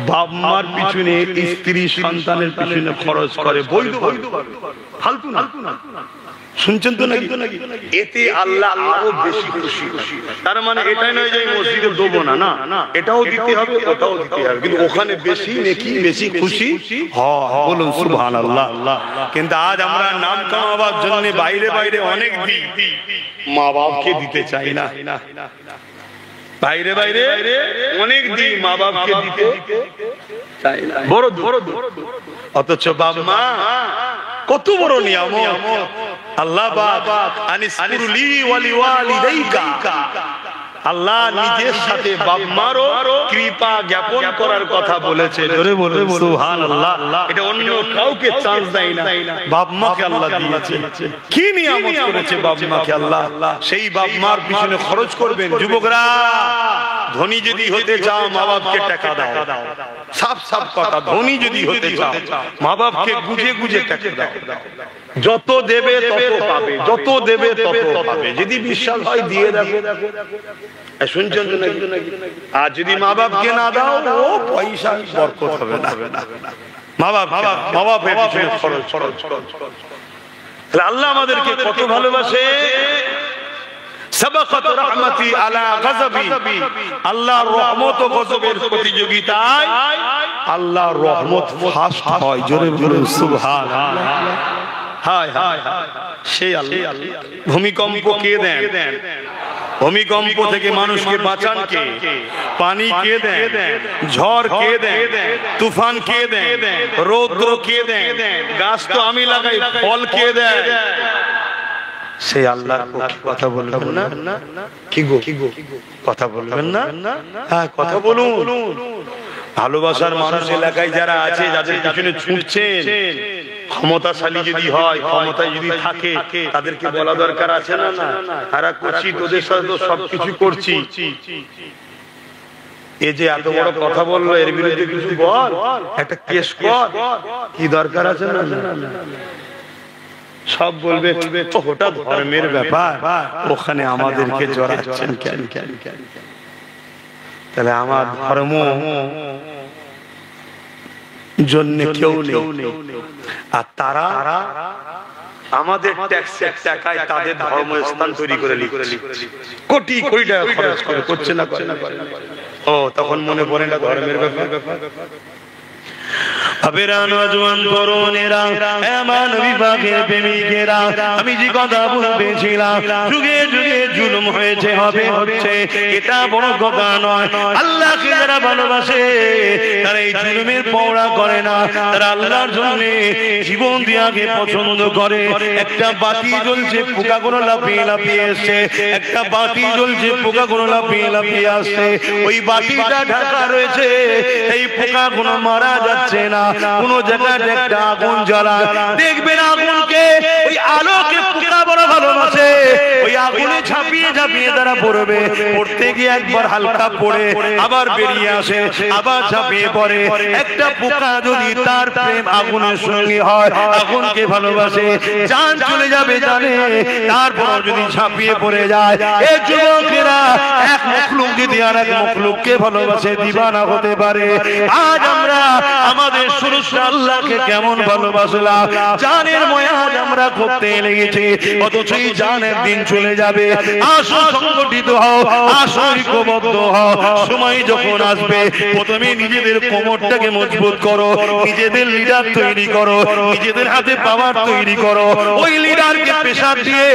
বাপ মার পিছনে, স্ত্রী সন্তানের পিছনে খরচ করে, বৈধ ফালতু না। শুনছেন তো নাকি? এতে আল্লাহ আরো বেশি খুশি। তার মানে এটাই নয় যে মসজিদে দেবো না, না, এটাও দিতে হবে, ওটাও দিতে হবে, কিন্তু ওখানে বেশি নেকি, বেশি খুশি হয়। বলুন সুবহানাল্লাহ। কিন্তু আজ আমরা নাম কামাবার জন্য বাইরে বাইরে অনেক দিই, মা বাপকে দিতে চাই না। বাইরে বাইরে অনেক দিই, মা বাপকে দিতে চাই না। বড় অথচ বাবা মা কত বড় নিয়ামত। আল্লাহ আনিসকুরলি ওয়া লিওয়ালিদাইকা, আল্লাহ নিজের সাথে বাপ মারও কৃপা জ্ঞাপন করার কথা বলেছে। জোরে বলুন সুবহানাল্লাহ। এটা অন্য কাউকে চান্স দেয় না, বাপ মাকে আল্লাহ দিয়েছে। কি নিয়ামত করেছে বাপ মাকে আল্লাহ, সেই বাপ মার পিছনে খরচ করবেন। যুবকরা, ধনী যদি হতে চাও মা বাপকে টাকা দাও, সাফ সাফ কথা, ধনী যদি হতে চাও মা বাপকে গুজে গুজে টাকা দাও। যত দেবে তত পাবে, যত দেবে তত পাবে। যদি বিশ্বাস হয় দিয়ে দেখো। শুনছেন তো নাকি? আর যদি মা বাপকে না দাও, ও পয়সা বরকত হবে না। মা বাপের পিছনে খরচ। আল্লাহ আমাদেরকে কত ভালোবাসে। সাবাকাত রাহমাতি আলা গযবি, আল্লাহর রহমত ও গজবের প্রতিযোগিতায় আল্লাহর রহমত ফাস্ট হয়। জোরে বলুন সুবহানাল্লাহ। হায় হায়, সেই আল্লাহ। ভূমিকম্প কে দেন? ভূমিকম্প থেকে মানুষকে বাঁচান কে? পানি কে দেন? ঝড় কে দেন? তুফান কে দেন? রৌদ্র কে দেন? গাছ তো আমি লাগাই, ফল কে দেন? সেই আল্লাহর পক্ষে কথা বলবেন না? কি গো কথা বলবেন না? হ্যাঁ কথা বলুন। ভালোবাসার মানুষ এলাকায় যারা আছে, যাদের পিছনে ছুটছেন, ক্ষমতাশালী যদি হয়, ক্ষমতায় যদি থাকে, তাদেরকে বলা দরকার আছে না? তারা করছি, তোদের সাথে তো সবকিছু করছি, এই যে এত বড় কথা বললো, এর বিরুদ্ধে কিছু বল, একটা কেস কর, কি দরকার আছে? না সব বলবে ওটা ধর্মের ব্যাপার, ওখানে আমাদেরকে জড়াচ্ছেন কেন? তাহলে আমার ধর্ম জন্য কেউ নেই, আর তারা আমাদের ট্যাক্সের টাকায় তাদের ধর্মস্থান তৈরি করে লিখছে, কোটি কোটি টাকা খরচ করে, করছে না? ও তখন মনে পড়ে না ধর্মের ব্যাপার? আমি যে কথা বলতেছিলাম, যুগে যুগে জুলুম হয়েছে, হবে, হচ্ছে, এটা বড় কথা নয়। আল্লাহকে যারা ভালোবাসে তারা এই জুলুমের পরোয়া করে না, তারা আল্লাহর জন্য জীবন দেওয়াকে পছন্দ করে। একটা বাতি জ্বলছে, পোকাগুলো লাফিয়ে লাফিয়ে আসছে, একটা বাতি জ্বলছে, পোকাগুলো লাফিয়ে লাফিয়ে আসছে, ওই বাতিটা ঢাকা রয়েছে, এই পোকাগুলো মারা যাচ্ছে না। কোন জায়গায় একটা আগুন জ্বালা, দেখবেন আগুনকে, ওই আলোকে পোকা বড় ভালোবাসে, ওই আগুনে ঝাঁপিয়ে ঝাঁপিয়ে তারা পড়বে, পড়তে গিয়ে একবার হালকা পড়ে আবার বেরিয়ে আসে, আবার ঝাঁপিয়ে পড়ে। একটা পোকা যদি তার প্রেম আগুনের সঙ্গে হয়, আগুনকে ভালোবাসে, জান চলে যাবে জানে, তারপর যদি ঝাঁপিয়ে পড়ে যায়। এই যুবকেরা এক মখলুক যদি আর এক মখলুককে ভালোবাসে, দিবানা হতে পারে। আজ আমরা আমাদের সুরক্ষা আল্লাহকে কেমন ভালোবাসলাম, জানের ময়াজ আমরা করতে লেগেছি, অথচ এই জানের দিন চলে যাবে। আসো সংগঠিত হও, আসো ঐক্যবদ্ধ হও। সময় যখন আসবে, প্রথমে নিজেদের কোমরটাকে মজবুত করো, নিজেদের লিডার তৈরি করো, নিজেদের হাতে পাওয়ার তৈরি করো, ওই লিডারকে প্রেসার দিয়ে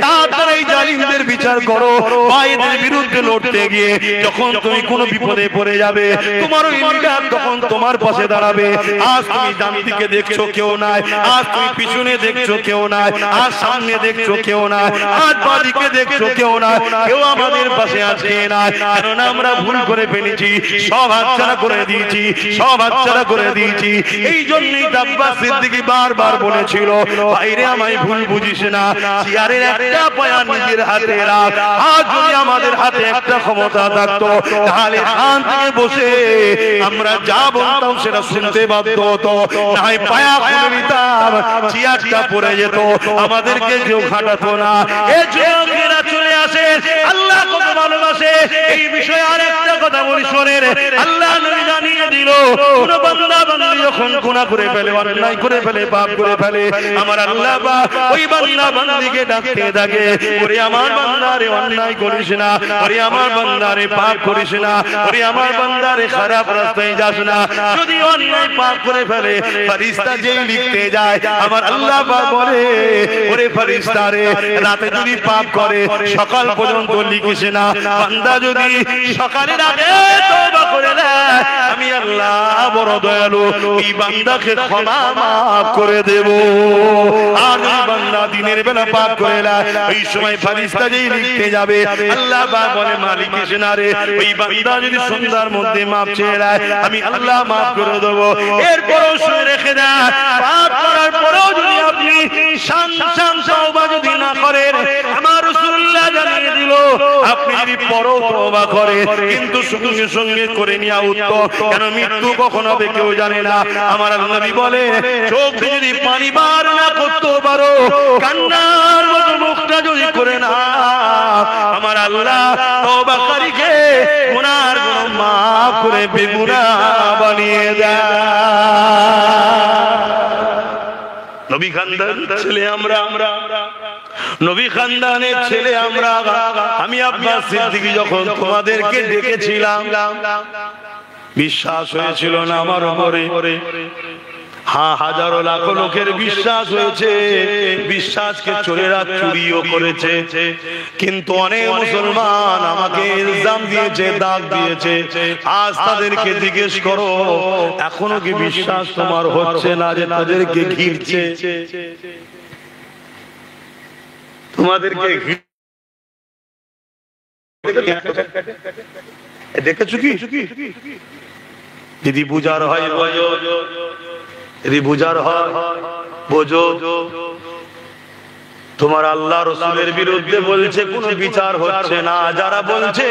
তাড়াতাড়ি এই জালিমদের বিচার করো। বাইরের বিরুদ্ধে লড়তে গিয়ে যখন তুমি কোনো বিপদে পড়ে যাবে, তোমার ওই লিডার তখন তোমার পাশে দাঁড়াবে। আজ তুমি ডান দিকে দেখছো কেউ নাই, আজ তুমি পিছনে দেখছো কেউ নাই, আজ সামনে দেখছো কেউ নাই, আজ বাদিকে দেখছো কেউ নাই, কেউ আমাদের পাশে আজকে নাই। কারণ আমরা ভুল করে ফেলেছি, সব হাতছাড়া করে দিয়েছি, সব হাতছাড়া করে দিয়েছি। এই জন্যই আব্বাস সিদ্দিকী বারবার বলেছিল, বাইরে আমায় ভুল বুঝিস না, চেয়ারের একটা পায়া নিজের হাতে রাখ। আজ যদি আমাদের হাতে একটা ক্ষমতা থাকতো, তাহলে এখান থেকে বসে আমরা যা বলতাম সেটা শুনতে বাধ্য হতো, নাই পায়া খুলে নিতাম, চেয়ারটা পড়ে যেত, আমাদেরকে কেউ খাটাতো না। এই যুবকেরা চলে আসে, আল্লাহ কত ভালোবাসে। এই বিষয়ে আরেকটা কথা বলি শোনেন, আল্লাহ নবী জানিয়ে দিল, কোন বান্দা বান্দি যখন গুনাহ করে ফেলে, অন্যায় করে ফেলে, পাপ করে ফেলে, আমার আল্লাহ ওই বান্দা বান্দিকে ডাকতে থাকে, ওরে আমার বান্দারে অন্যায় করিস না, ওরে আমার বান্দারে পাপ করিস না, ওরে আমার বান্দারে খারাপ রাস্তায় যাস না। যদি অন্যায় পাপ করে ফেলে, ফেরেশতা যেই লিখতে যায়, আমার আল্লাহ বলে, ওরে ফেরেশতা রে, রাতে যদি পাপ করে সকাল পর্যন্ত লিখিস না, বান্দা যদি সকালের আগে তওবা করে নেয়, আমি আল্লাহ বড় দয়ালু, এই বান্দাকে ক্ষমা মাফ করে দেব। আর এই বান্দা দিনের বেলা পাপ করে নেয়, ওই সময় ফেরেশতা যেই লিখতে যাবে, আল্লাহ বলে, মালিক এসে না রে, ওই বান্দা যদি সন্ধ্যার মধ্যে মাপ চেয়ে নেয়, আমি আল্লাহ মাফ করে দেব। এরপরও শুনে রেখে দেয়, পাপ করার পরেও যদি আপনি সান তওবা যদি না করেন, আমার রাসূলুল্লাহ জানিয়ে দিল, আপনি যদি পরও তওবা করেন, কিন্তু সঙ্গে সঙ্গে করে নেওয়া উত্তম, কেন মৃত্যু কখন হবে কেউ জানে না। আমার নবী বলে, চোখ যদি পানি বার না করতে পারো, কান্নার মতো মুখটা যদি করে না, আমার আল্লাহ তওবাকারীকে গুনার গুনাহ মাফ করে বেগুনাহ বানিয়ে দেয়। নবী খানদানের ছেলে আমরা, নবী খানদানের ছেলে আমরা। আমি আব্বাস সিদ্দিকী যখন তোমাদেরকে ডেকেছিলাম, বিশ্বাস হয়েছিল না আমার উপরে? হ্যাঁ, হাজারো লাখো লোকের বিশ্বাস হয়েছে, বিশ্বাসকে চোরেরা চুরিও করেছে, কিন্তু অনেক মুসলমান আমাকে ইলজাম দিয়েছে, দাগ দিয়েছে। আজ তাদেরকে জিজ্ঞেস করো, এখনো কি বিশ্বাস তোমার হচ্ছে না যে তাদেরকে ঘিরছে? তোমাদেরকে দেখেছো কি? যদি বুঝার হয় বোঝো, যদি বুঝার হয় বোঝো। তোমার আল্লাহ রাসূলের বিরুদ্ধে বলছে কোনো বিচার হচ্ছে না, যারা বলছে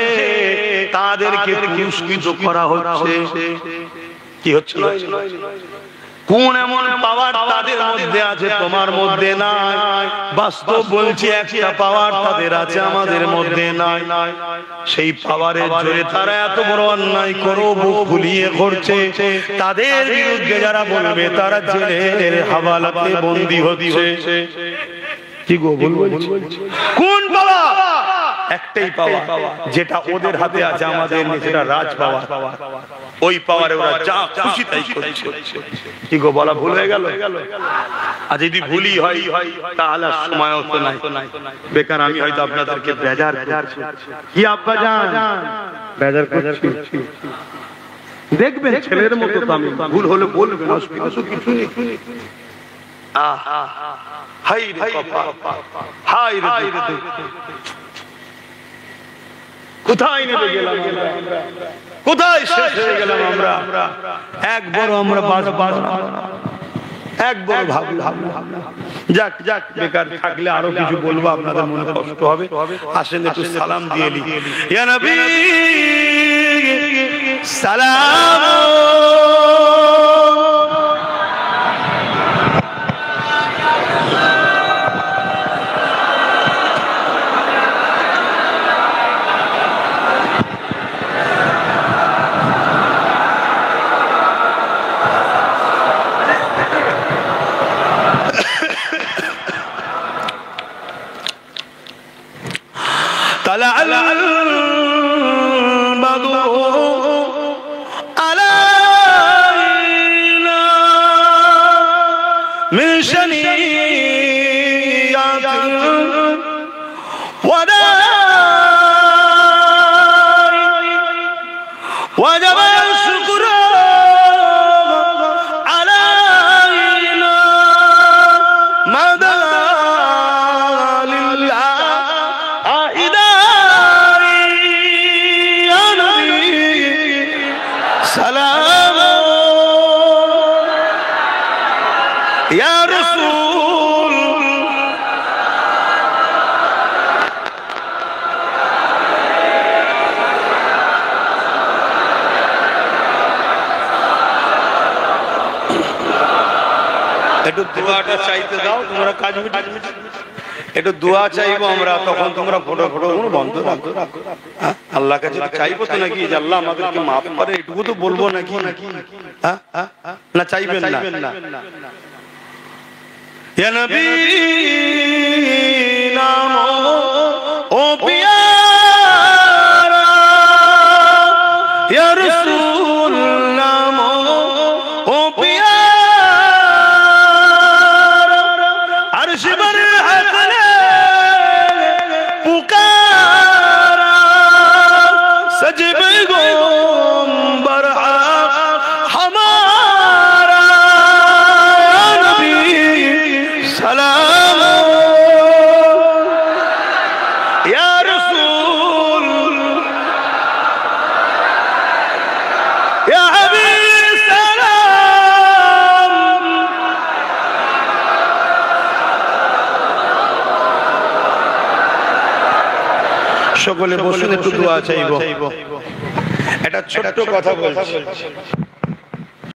তাদেরকে পুরস্কৃত করা হচ্ছে। কি হচ্ছে? কোন এমন পাওয়ার তাদের মধ্যে আছে তোমার মধ্যে নাই? বাস্তব বলছি একটা পাওয়ার তাদের আছে আমাদের মধ্যে নাই। সেই পাওয়ারের জোরে তারা এত বড় অন্যায় করো বুক ফুলিয়ে করছে। তাদের বিরুদ্ধে যারা বলবে তারা জেলের হাওয়ালাতে বন্দী হচ্ছে। কি গো বলবো? কোন পাওয়া? একটাই পাওয়া যেটা ওদের হাতে আছে, আমাদের সেটা রাজ পাওয়া। ওই পাওয়ারে ওরা যা খুশি তাই করছে। কি গো বলা ভুল হয়ে গেল? আর যদি ভুলই হয় তাহলে সময় হতো নাই। বেকার আমি হয়তো আপনাদেরকে বেজার করছি। কি আব্বা জান বেজার করছি? দেখবেন ছেলের মতো তো আমি, ভুল হলে বলবেন, অসুবিধা কিছু নেই। হাই রে কপাল, হাই রে কোথায় নেমে গেলাম আমরা, কোথায় শেষ হয়ে গেলাম আমরা। একবার আমরা একবার ভাবলাম যাক যাক, বেকার থাকলে আরো কিছু বলবো, আপনাদের মনে কষ্ট হবে। আসেন একটু সালাম দিয়ে নি। ইয়া নবী সালাম। طلع البدر علينا من شنيات وداء وجب الشكر علينا مدى لله سلام يا رسول একটু দোয়াটা চাইতে দাও, তোমরা কাজ মিটে একটু দোয়া চাইবো আমরা, তখন তোমরা ফটো বন্ধ রাখো। আল্লাহ কাছে চাইবো তো নাকি যে আল্লাহ আমাদেরকে মাফ করে, এটুকু তো বলবো নাকি? না চাইবেন না? ইয়া নবী নাম ও পিয়ারা, ইয়া রাসূল নাম ও পিয়ারা, আরশ पर সকলে বসুন, একটু দোয়া চাইবো। একটা ছোট্ট কথা বলছি।